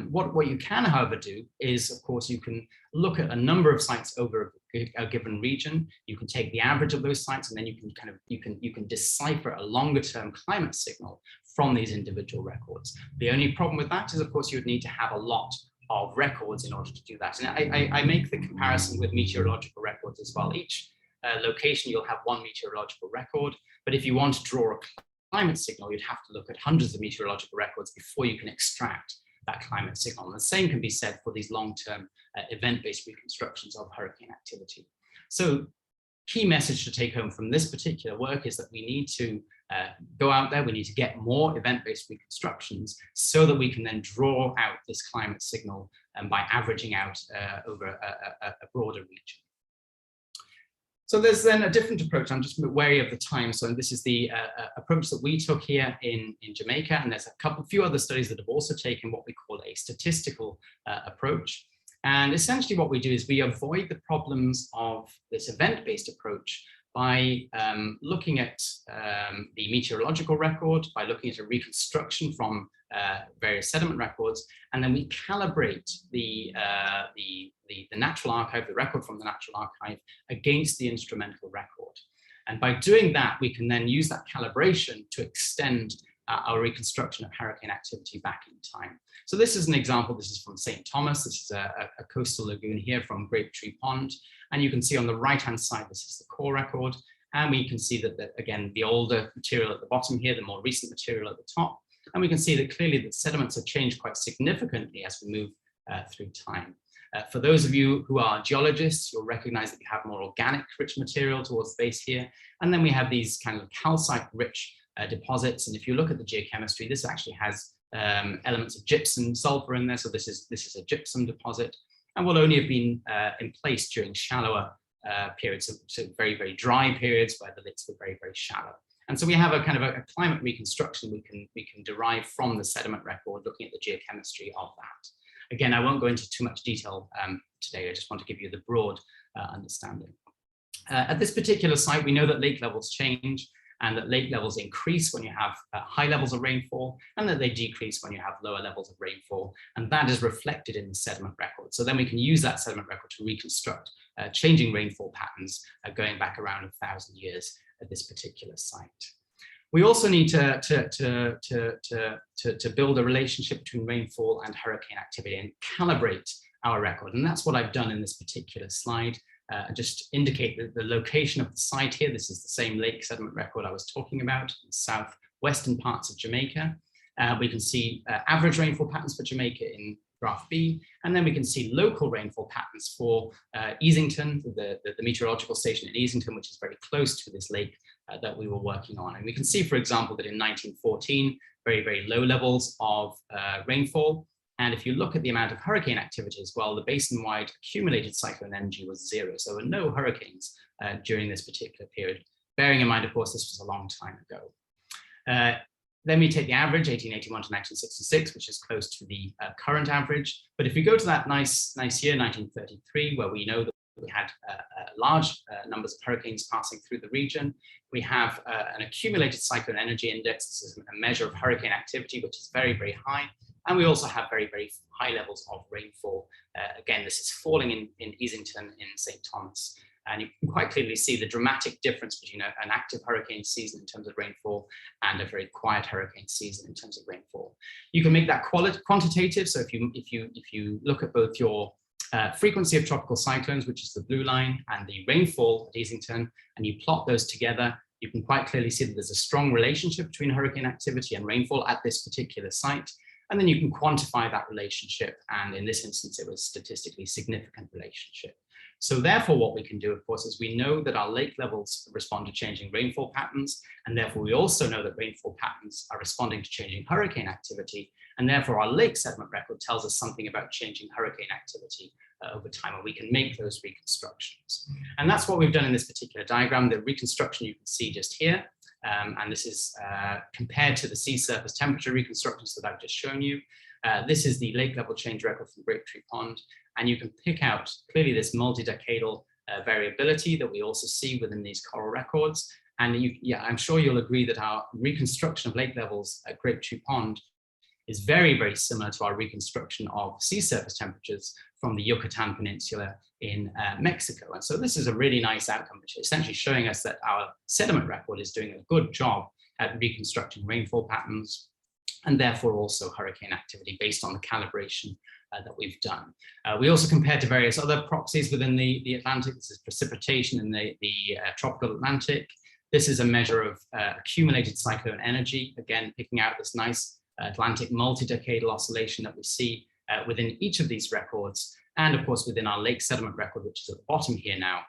B: What you can, however, do is, of course, you can look at a number of sites over a given region. You can take the average of those sites, and then you can decipher a longer-term climate signal from these individual records. The only problem with that is, of course, you would need to have a lot of records in order to do that. And I make the comparison with meteorological records as well. Each location, you'll have one meteorological record, but if you want to draw a climate signal, you'd have to look at hundreds of meteorological records before you can extract that climate signal. And the same can be said for these long-term event-based reconstructions of hurricane activity. So key message to take home from this particular work is that we need to go out there, we need to get more event-based reconstructions so that we can then draw out this climate signal by averaging out over a broader region. So there's then a different approach. I'm just wary of the time. So this is the approach that we took here in Jamaica. And there's a few other studies that have also taken what we call a statistical approach. And essentially what we do is we avoid the problems of this event-based approach by looking at the meteorological record, by looking at a reconstruction from various sediment records, and then we calibrate the natural archive, the record from the natural archive, against the instrumental record. And by doing that, we can then use that calibration to extend our reconstruction of hurricane activity back in time. So this is an example. This is from St. Thomas. This is a coastal lagoon here from Grapetree Pond. And you can see on the right-hand side, this is the core record. And we can see that, again, the older material at the bottom here, the more recent material at the top. And we can see that clearly the sediments have changed quite significantly as we move through time. For those of you who are geologists, you'll recognize that you have more organic rich material towards the base here. And then we have these kind of calcite rich deposits. And if you look at the geochemistry, this actually has elements of gypsum, sulfur in there. So this is a gypsum deposit, and will only have been in place during shallower periods, so very, very dry periods where the lakes were very, very shallow. And so we have a kind of a climate reconstruction we can derive from the sediment record, looking at the geochemistry of that. Again, I won't go into too much detail today. I just want to give you the broad understanding. At this particular site, we know that lake levels change, and that lake levels increase when you have high levels of rainfall, and that they decrease when you have lower levels of rainfall. And that is reflected in the sediment record. So then we can use that sediment record to reconstruct changing rainfall patterns going back around 1,000 years at this particular site. We also need to build a relationship between rainfall and hurricane activity and calibrate our record. And that's what I've done in this particular slide. Just indicate the location of the site here. This is the same lake sediment record I was talking about in the southwestern parts of Jamaica. We can see average rainfall patterns for Jamaica in graph B, and then we can see local rainfall patterns for Easington, the meteorological station in Easington, which is very close to this lake that we were working on. And we can see, for example, that in 1914, very, very low levels of rainfall. And if you look at the amount of hurricane activity as well, the basin-wide accumulated cyclone energy was 0. So there were no hurricanes during this particular period. Bearing in mind, of course, this was a long time ago. Then we take the average, 1881 to 1966, which is close to the current average. But if you go to that nice year, 1933, where we know that we had large numbers of hurricanes passing through the region, we have an accumulated cyclone energy index. This is a measure of hurricane activity, which is very, very high. And we also have very, very high levels of rainfall. Again, this is falling in Easington in St. Thomas. And you can quite clearly see the dramatic difference between an active hurricane season in terms of rainfall and a very quiet hurricane season in terms of rainfall. You can make that quantitative. So if you look at both your frequency of tropical cyclones, which is the blue line, and the rainfall at Easington, and you plot those together, you can quite clearly see that there's a strong relationship between hurricane activity and rainfall at this particular site. And then you can quantify that relationship. And in this instance, it was a statistically significant relationship. So therefore, what we can do, of course, is we know that our lake levels respond to changing rainfall patterns. And therefore, we also know that rainfall patterns are responding to changing hurricane activity. And therefore, our lake sediment record tells us something about changing hurricane activity over time, and we can make those reconstructions. And that's what we've done in this particular diagram. The reconstruction you can see just here. And this is compared to the sea surface temperature reconstructions that I've just shown you. This is the lake level change record from Grapetree Pond. And you can pick out clearly this multi-decadal variability that we also see within these coral records. And I'm sure you'll agree that our reconstruction of lake levels at Grapetree Pond is very, very similar to our reconstruction of sea surface temperatures from the Yucatan Peninsula in Mexico. And so this is a really nice outcome, which is essentially showing us that our sediment record is doing a good job at reconstructing rainfall patterns, and therefore also hurricane activity based on the calibration that we've done. We also compared to various other proxies within the Atlantic. This is precipitation in the tropical Atlantic. This is a measure of accumulated cyclone energy, again, picking out this nice Atlantic multi-decadal oscillation that we see within each of these records, and of course within our lake sediment record, which is at the bottom here now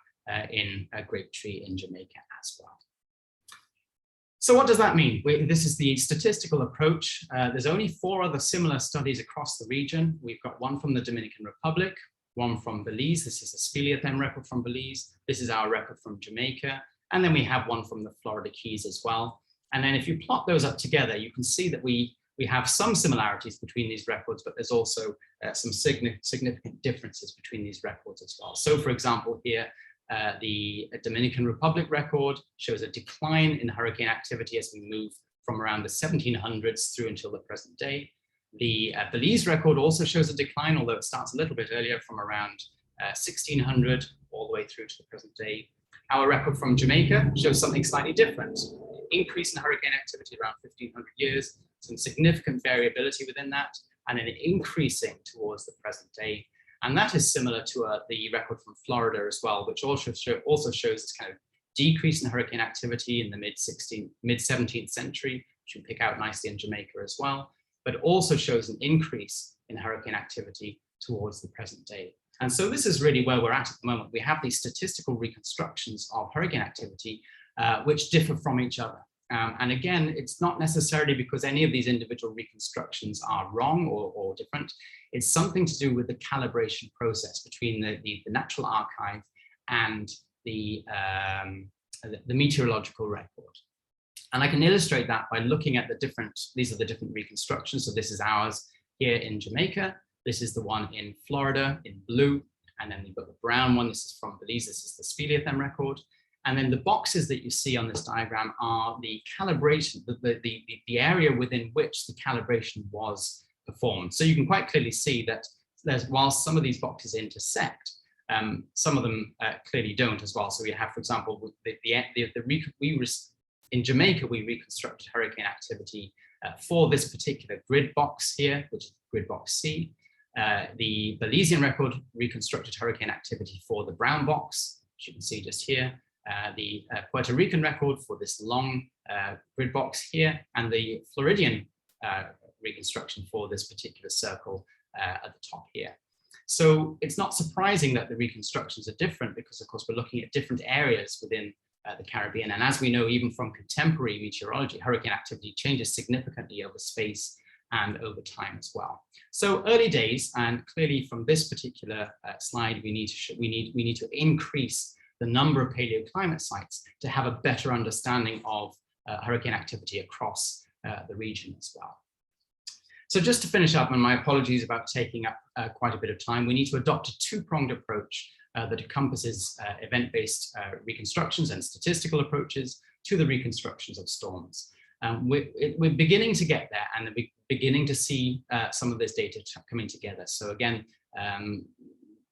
B: in Grapetree in Jamaica as well. So what does that mean? This is the statistical approach. There's only 4 other similar studies across the region. We've got one from the Dominican Republic, one from Belize. This is a speleothem record from Belize. This is our record from Jamaica. And then we have one from the Florida Keys as well. And then if you plot those up together, you can see that we have some similarities between these records, but there's also some significant differences between these records as well. So for example, here, The Dominican Republic record shows a decline in hurricane activity as we move from around the 1700s through until the present day. The Belize record also shows a decline, although it starts a little bit earlier from around 1600 all the way through to the present day. Our record from Jamaica shows something slightly different. Increase in hurricane activity around 1500 years, some significant variability within that, and an increasing towards the present day. And that is similar to the record from Florida as well, which also shows this kind of decrease in hurricane activity in the mid-17th century, which we pick out nicely in Jamaica as well, but also shows an increase in hurricane activity towards the present day. And so this is really where we're at the moment. We have these statistical reconstructions of hurricane activity, which differ from each other. And again, it's not necessarily because any of these individual reconstructions are wrong or different. It's something to do with the calibration process between the natural archive and the meteorological record. And I can illustrate that by looking at these are the different reconstructions. So this is ours here in Jamaica. This is the one in Florida in blue. And then you've got the brown one. This is from Belize. This is the Speleothem record. And then the boxes that you see on this diagram are the calibration, the area within which the calibration was performed. So you can quite clearly see that whilst some of these boxes intersect, some of them clearly don't as well. So we have, for example, in Jamaica, we reconstructed hurricane activity for this particular grid box here, which is grid box C. The Belizean record reconstructed hurricane activity for the brown box, which you can see just here. The Puerto Rican record for this long grid box here, and the Floridian reconstruction for this particular circle at the top here. So it's not surprising that the reconstructions are different because, of course, we're looking at different areas within the Caribbean. And as we know, even from contemporary meteorology, hurricane activity changes significantly over space and over time as well. So early days, and clearly from this particular slide, we need to increase the number of paleoclimate sites to have a better understanding of hurricane activity across the region as well. So just to finish up, and my apologies about taking up quite a bit of time, we need to adopt a two-pronged approach that encompasses event-based reconstructions and statistical approaches to the reconstructions of storms. We're beginning to get there, and we're beginning to see some of this data coming together. So again,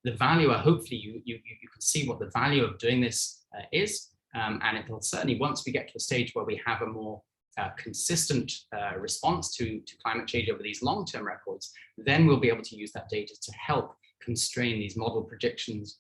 B: the value, hopefully you can see what the value of doing this is, and it will certainly, once we get to a stage where we have a more consistent response to climate change over these long-term records, then we'll be able to use that data to help constrain these model projections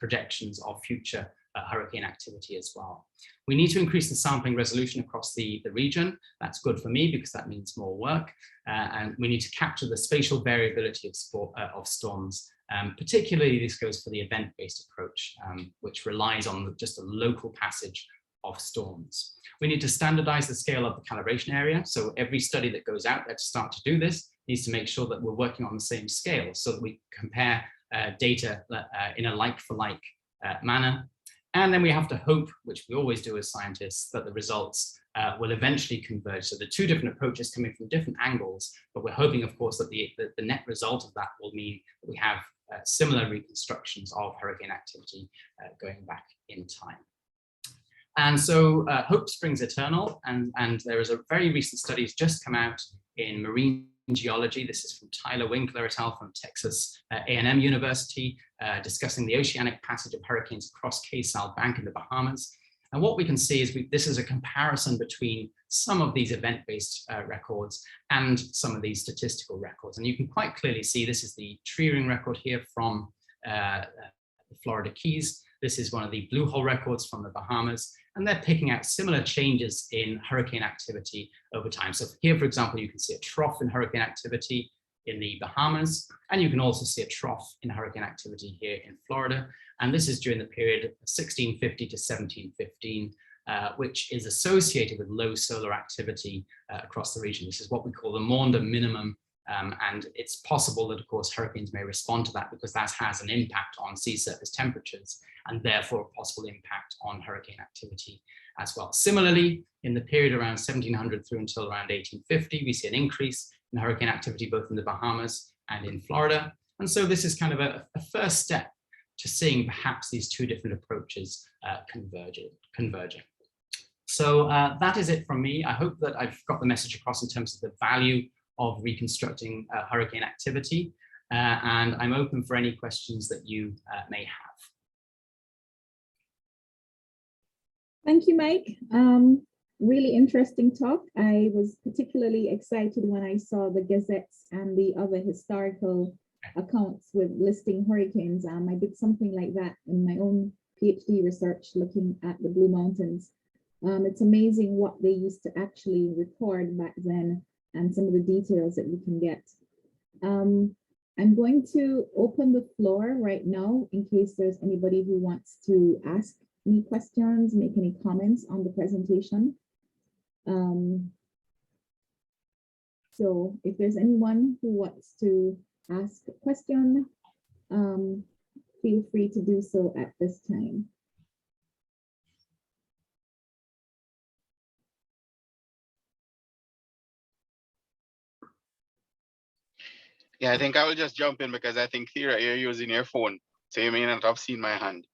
B: of future hurricane activity as well. We need to increase the sampling resolution across the region. That's good for me because that means more work. And we need to capture the spatial variability of storms. Particularly, this goes for the event-based approach, which relies on just a local passage of storms. We need to standardize the scale of the calibration area. So every study that goes out there to start to do this needs to make sure that we're working on the same scale so that we compare data in a like-for-like manner. And then we have to hope, which we always do as scientists, that the results will eventually converge. So the two different approaches coming from different angles, but we're hoping, of course, that the net result of that will mean that we have similar reconstructions of hurricane activity going back in time. And so hope springs eternal, and there is a very recent study that's just come out in marine geology. This is from Tyler Winkler et al. From Texas A&M University, discussing the oceanic passage of hurricanes across Sal Bank in the Bahamas. And what we can see is this is a comparison between some of these event-based records and some of these statistical records. And you can quite clearly see this is the tree ring record here from the Florida Keys. This is one of the blue hole records from the Bahamas, and they're picking out similar changes in hurricane activity over time. So here, for example, you can see a trough in hurricane activity in the Bahamas, and you can also see a trough in hurricane activity here in Florida. And this is during the period 1650 to 1715, which is associated with low solar activity across the region. This is what we call the Maunder minimum. And it's possible that, of course, hurricanes may respond to that because that has an impact on sea surface temperatures and therefore a possible impact on hurricane activity as well. Similarly, in the period around 1700 through until around 1850, we see an increase in hurricane activity both in the Bahamas and in Florida. And so this is kind of a first step to seeing perhaps these two different approaches converging. So that is it from me. I hope that I've got the message across in terms of the value of reconstructing hurricane activity, and I'm open for any questions that you may have.
D: Thank you, Mike. Really interesting talk. I was particularly excited when I saw the gazettes and the other historical accounts with listing hurricanes. I did something like that in my own PhD research looking at the Blue Mountains. It's amazing what they used to actually record back then and some of the details that you can get. I'm going to open the floor right now in case there's anybody who wants to ask any questions, make any comments on the presentation. So if there's anyone who wants to ask a question, feel free to do so at this time.
E: Yeah, I think I will just jump in because I think, Thera, you're using your phone, so you may not have seen my hand.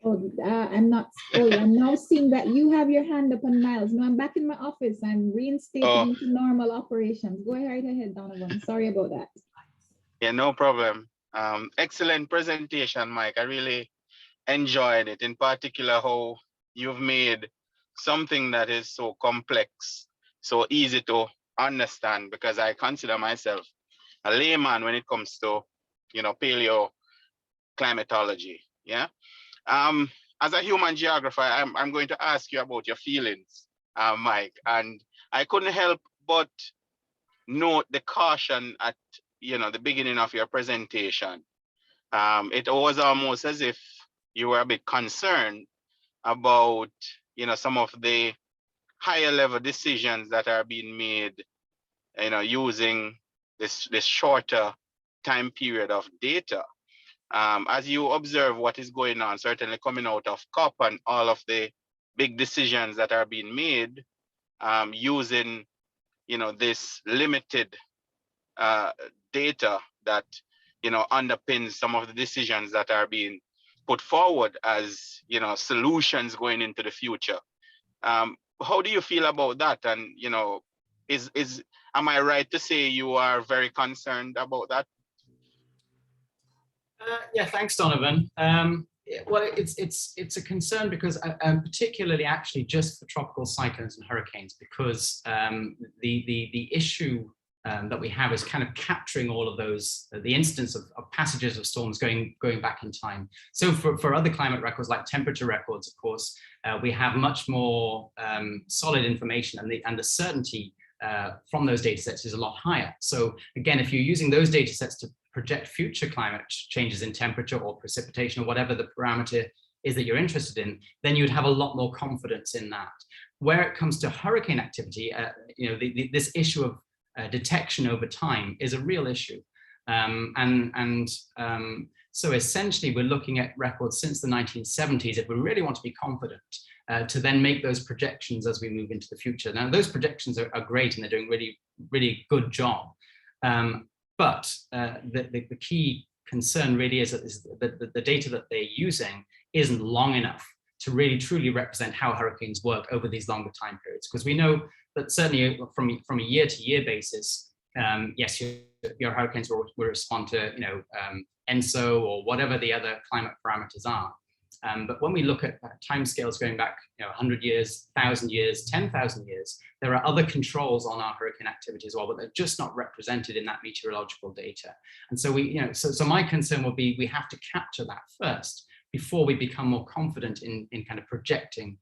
D: Oh, I'm not. Oh, I'm now seeing that you have your hand up on Miles. No, I'm back in my office. I'm reinstated into normal operations. Go right ahead, Donovan. Sorry about that.
E: Yeah, no problem. Excellent presentation, Mike. I really enjoyed it. In particular, how you've made something that is so complex, so easy to understand, because I consider myself a layman when it comes to, paleo climatology. Yeah. As a human geographer, I'm going to ask you about your feelings, Mike, and I couldn't help but note the caution at the beginning of your presentation. It was almost as if you were a bit concerned about some of the higher level decisions that are being made, using this shorter time period of data. As you observe what is going on, certainly coming out of COP and all of the big decisions that are being made, using this limited data that underpins some of the decisions that are being put forward as solutions going into the future. How do you feel about that? And am I right to say you are very concerned about that?
B: Yeah, thanks, Donovan. Well, it's a concern because particularly actually just for tropical cyclones and hurricanes, because the issue that we have is kind of capturing all of those, the instance of passages of storms going back in time. So for other climate records like temperature records, of course, we have much more solid information, and the certainty from those data sets is a lot higher. So again, if you're using those data sets to project future climate changes in temperature or precipitation or whatever the parameter is that you're interested in, then you'd have a lot more confidence in that. Where it comes to hurricane activity, this issue of detection over time is a real issue. So essentially we're looking at records since the 1970s if we really want to be confident to then make those projections as we move into the future. Now those projections are great and they're doing really, really good job. But the key concern really is that the data that they're using isn't long enough to really truly represent how hurricanes work over these longer time periods. Because we know that certainly from a year-to-year basis, yes, your hurricanes will respond to ENSO or whatever the other climate parameters are. But when we look at timescales going back 100 years, 1,000 years, 10,000 years, there are other controls on our hurricane activity as well, but they're just not represented in that meteorological data. And so so my concern would be we have to capture that first before we become more confident in kind of projecting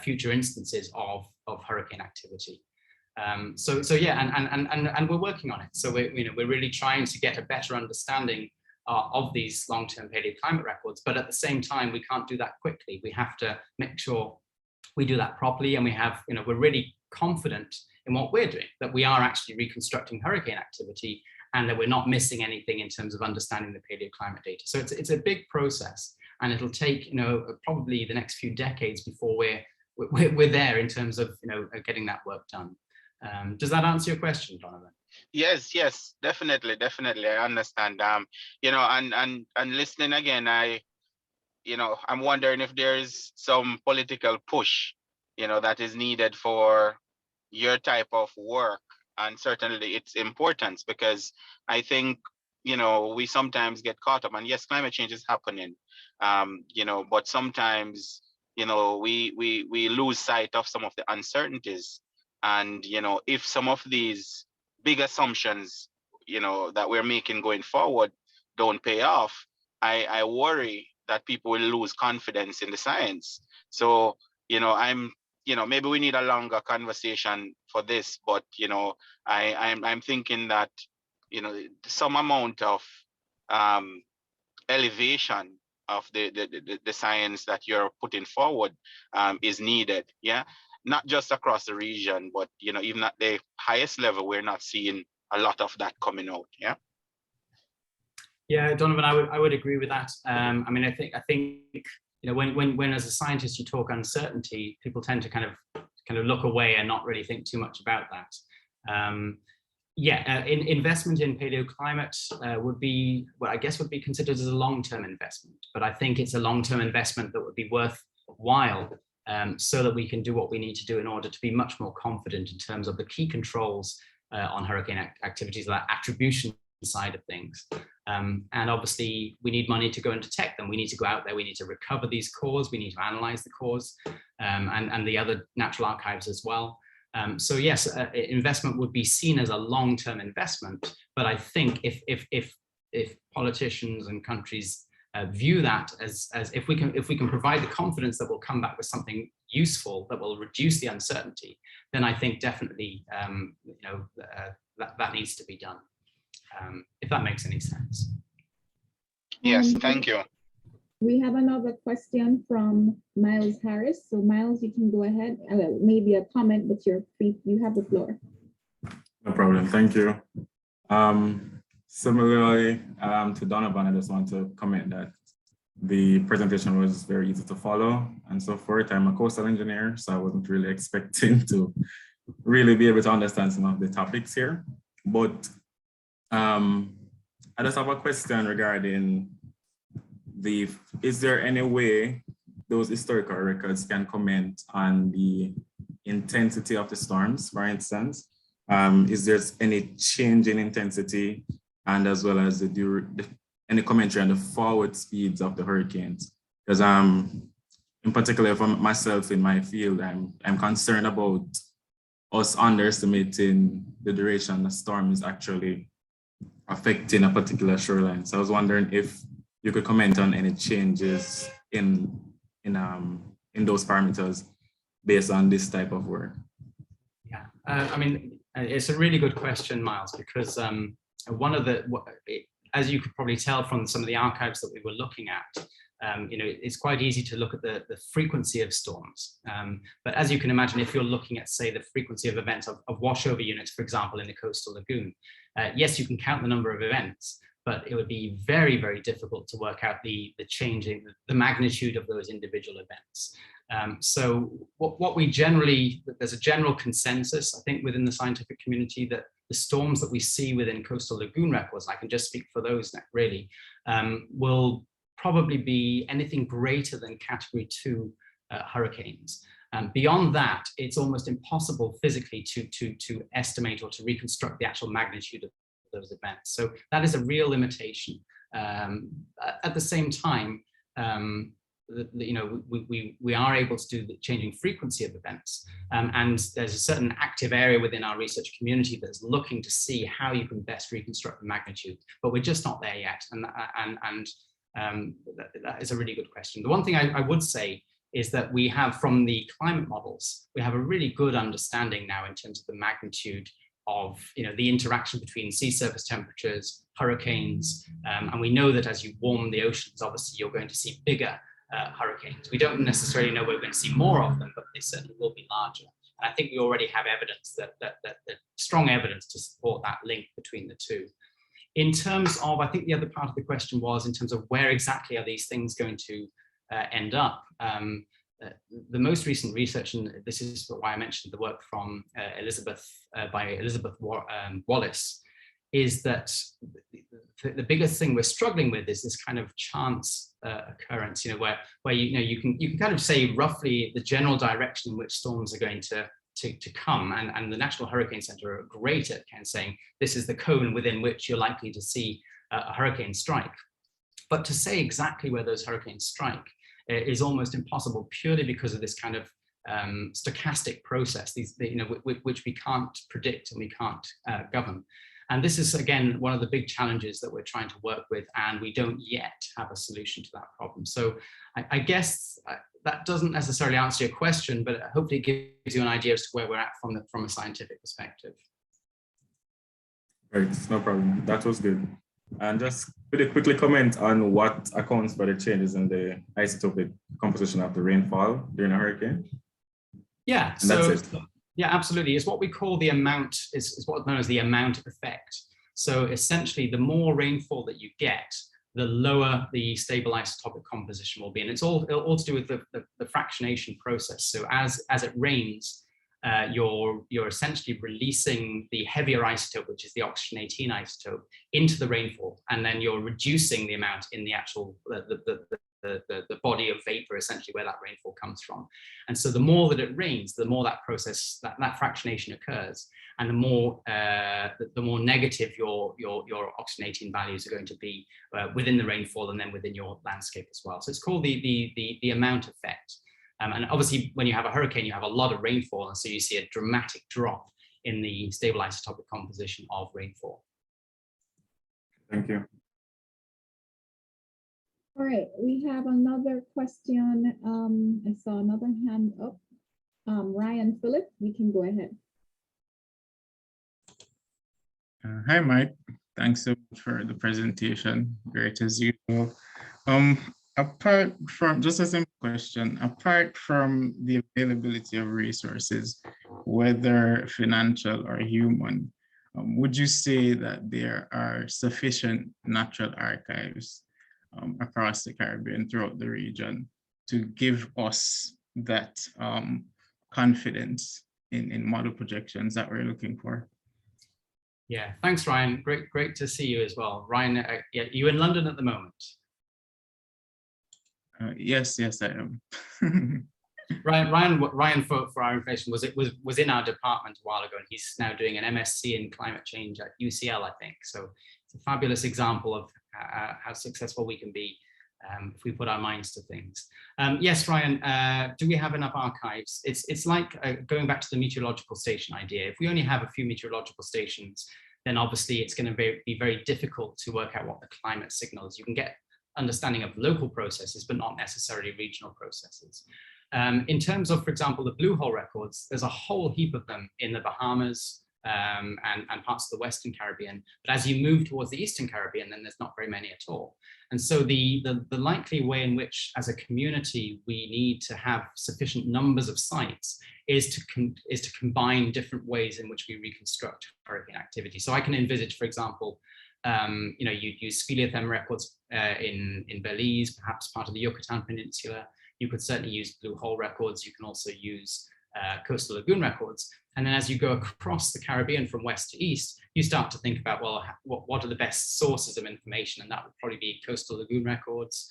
B: future instances of hurricane activity. So yeah, and we're working on it. So we're really trying to get a better understanding of these long-term paleoclimate records, but at the same time, we can't do that quickly. We have to make sure we do that properly, and we have, we're really confident in what we're doing, that we are actually reconstructing hurricane activity, and that we're not missing anything in terms of understanding the paleoclimate data. So it's a big process, and it'll take, probably the next few decades before we're there in terms of, getting that work done. Does that answer your question, Donovan?
E: Yes, definitely. I understand. And listening again, I I'm wondering if there is some political push, that is needed for your type of work, and certainly its importance, because I think, we sometimes get caught up, and yes, climate change is happening, but sometimes, we lose sight of some of the uncertainties. And, if some of these big assumptions, that we're making going forward don't pay off, I worry that people will lose confidence in the science. So, maybe we need a longer conversation for this, but, I'm thinking that, some amount of elevation of the science that you're putting forward is needed. Yeah. Not just across the region, but, even at the highest level, we're not seeing a lot of that coming out. Yeah.
B: Yeah, Donovan, I would agree with that. I mean, I think when as a scientist you talk uncertainty, people tend to kind of look away and not really think too much about that. Investment in paleoclimate would be, well, I guess would be considered as a long-term investment, but I think it's a long-term investment that would be worthwhile, so that we can do what we need to do in order to be much more confident in terms of the key controls on hurricane activities, that attribution side of things. And obviously we need money to go and detect them. We need to go out there, we need to recover these cores, we need to analyze the cores, and the other natural archives as well. So yes, investment would be seen as a long-term investment, but I think if politicians and countries view that as if we can provide the confidence that we'll come back with something useful that will reduce the uncertainty, then I think definitely that needs to be done. If that makes any sense.
E: Yes, thank you.
D: We have another question from Miles Harris. So Miles, you can go ahead. Maybe a comment, but you're free. You have the floor.
F: No problem. Thank you. Similarly to Donovan, I just want to comment that the presentation was very easy to follow and so forth. I'm a coastal engineer, so I wasn't really expecting to really be able to understand some of the topics here. But I just have a question regarding is there any way those historical records can comment on the intensity of the storms, for instance? Is there any change in intensity, and as well as any commentary on the forward speeds of the hurricanes? Because in particular for myself in my field, I'm concerned about us underestimating the duration the storm is actually affecting a particular shoreline. So I was wondering if you could comment on any changes in those parameters based on this type of work.
B: Yeah, I mean, it's a really good question, Miles, because one of as you could probably tell from some of the archives that we were looking at, it's quite easy to look at the frequency of storms. But as you can imagine, if you're looking at, say, the frequency of events of washover units, for example, in the coastal lagoon, yes, you can count the number of events, but it would be very, very difficult to work out the magnitude of those individual events. So what we generally, there's a general consensus, I think, within the scientific community that the storms that we see within coastal lagoon records, I can just speak for those really, will probably be anything greater than category 2 hurricanes. Beyond that, it's almost impossible physically to estimate or to reconstruct the actual magnitude of those events. So that is a real limitation. At the same time, we are able to do the changing frequency of events, and there's a certain active area within our research community that's looking to see how you can best reconstruct the magnitude, but we're just not there yet, and that is a really good question. The one thing I would say is that we have, from the climate models, we have a really good understanding now in terms of the magnitude of the interaction between sea surface temperatures, hurricanes, and we know that as you warm the oceans, obviously you're going to see bigger hurricanes. We don't necessarily know we're going to see more of them, but they certainly will be larger. And I think we already have evidence that strong evidence to support that link between the two. In terms of, I think the other part of the question was in terms of where exactly are these things going to end up. The most recent research, and this is why I mentioned the work from Elizabeth Wallace, is that the biggest thing we're struggling with is this kind of chance occurrence, where you can kind of say roughly the general direction in which storms are going to come, and the National Hurricane Center are great at kind of saying this is the cone within which you're likely to see a hurricane strike. But to say exactly where those hurricanes strike is almost impossible, purely because of this kind of stochastic process, which we can't predict and we can't govern. And this is, again, one of the big challenges that we're trying to work with, and we don't yet have a solution to that problem. So I guess that doesn't necessarily answer your question, but hopefully it gives you an idea as to where we're at from a scientific perspective.
F: Right, no problem. That was good. And just could you quickly comment on what accounts for the changes in the isotopic composition of the rainfall during a hurricane?
B: Yeah,
F: and so that's it.
B: Yeah, absolutely. It's what we call the amount, is what's known as the amount effect. So essentially, the more rainfall that you get, the lower the stable isotopic composition will be. And it's all to do with the fractionation process. So as it rains, you're essentially releasing the heavier isotope, which is the oxygen 18 isotope, into the rainfall, and then you're reducing the amount in the actual the body of vapor, essentially, where that rainfall comes from. And so the more that it rains, the more that process, that fractionation occurs, and the more negative your oxygen 18 values are going to be within the rainfall and then within your landscape as well. So it's called the amount effect. And obviously, when you have a hurricane, you have a lot of rainfall, and so you see a dramatic drop in the stable isotopic composition of rainfall.
F: Thank you.
D: All right, we have another question. I saw another hand up. Ryan Phillip, you can go ahead.
G: Hi, Mike. Thanks so much for the presentation. Great as usual. Apart from, just a simple question, apart from the availability of resources, whether financial or human, would you say that there are sufficient natural archives across the Caribbean, throughout the region, to give us that confidence in model projections that we're looking for?
B: Yeah, thanks, Ryan. Great to see you as well. Ryan, yeah, you in London at the moment?
G: Yes, I am.
B: Ryan, for our information, was in our department a while ago, and he's now doing an MSc in climate change at UCL, I think. So it's a fabulous example of how successful we can be if we put our minds to things. Yes, Ryan, do we have enough archives? It's like going back to the meteorological station idea. If we only have a few meteorological stations, then obviously it's going to be very difficult to work out what the climate signal is. You can get understanding of local processes, but not necessarily regional processes. In terms of, for example, the blue hole records, there's a whole heap of them in the Bahamas and parts of the Western Caribbean. But as you move towards the Eastern Caribbean, then there's not very many at all. And so the likely way in which, as a community, we need to have sufficient numbers of sites is to combine different ways in which we reconstruct hurricane activity. So I can envisage, for example, you'd use speleothem records in Belize, perhaps part of the Yucatan Peninsula. You could certainly use blue hole records. You can also use coastal lagoon records. And then as you go across the Caribbean from west to east, you start to think about, well, what are the best sources of information? And that would probably be coastal lagoon records,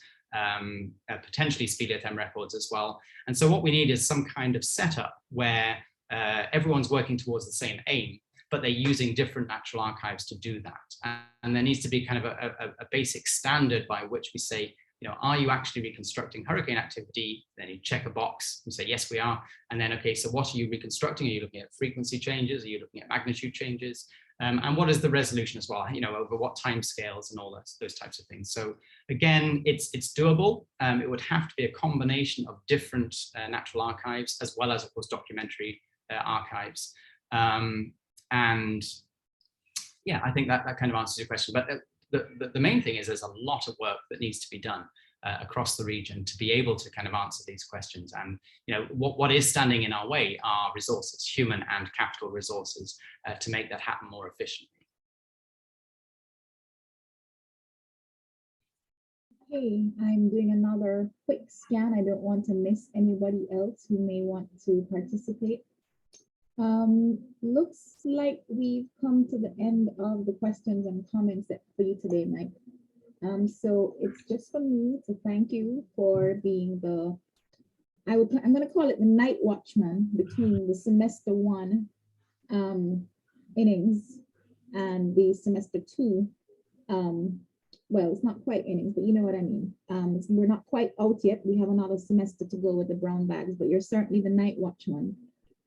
B: potentially speleothem records as well. And so what we need is some kind of setup where everyone's working towards the same aim, but they're using different natural archives to do that. And there needs to be kind of a basic standard by which we say, are you actually reconstructing hurricane activity? Then you check a box and say, yes, we are. And then, okay, so what are you reconstructing? Are you looking at frequency changes? Are you looking at magnitude changes? And what is the resolution as well? Over what time scales and all those types of things. So again, it's doable. It would have to be a combination of different natural archives, as well as, of course, documentary archives. And yeah, I think that kind of answers your question. But the main thing is there's a lot of work that needs to be done across the region to be able to kind of answer these questions. And what is standing in our way are resources, human and capital resources, to make that happen more efficiently.
D: Okay, I'm doing another quick scan. I don't want to miss anybody else who may want to participate. Looks like we've come to the end of the questions and comments set for you today, Mike. So it's just for me to thank you for being the, I'm going to call it the night watchman between the semester 1 innings and the semester 2. Well, it's not quite innings, but you know what I mean. We're not quite out yet. We have another semester to go with the brown bags, but you're certainly the night watchman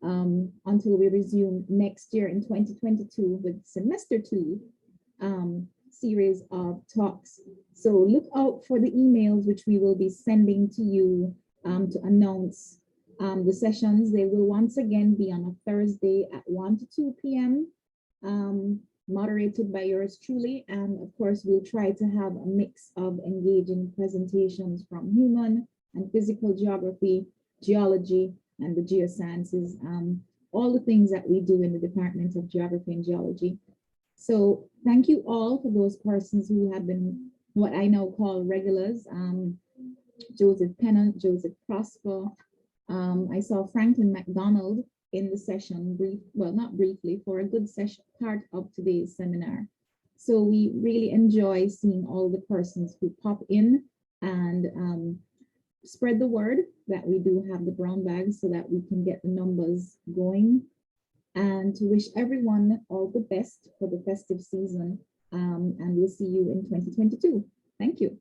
D: until we resume next year in 2022 with semester 2 series of talks. So look out for the emails which we will be sending to you to announce the sessions. They will once again be on a Thursday at 1 to 2 p.m. Moderated by yours truly. And of course, we'll try to have a mix of engaging presentations from human and physical geography, geology, and the geosciences, all the things that we do in the Department of Geography and Geology. So thank you all for those persons who have been what I now call regulars. Joseph Pennant, Joseph Prosper. I saw Franklin McDonald in the session, not briefly, for a good session, part of today's seminar. So we really enjoy seeing all the persons who pop in and spread the word that we do have the brown bags so that we can get the numbers going, and to wish everyone all the best for the festive season. And we'll see you in 2022. Thank you.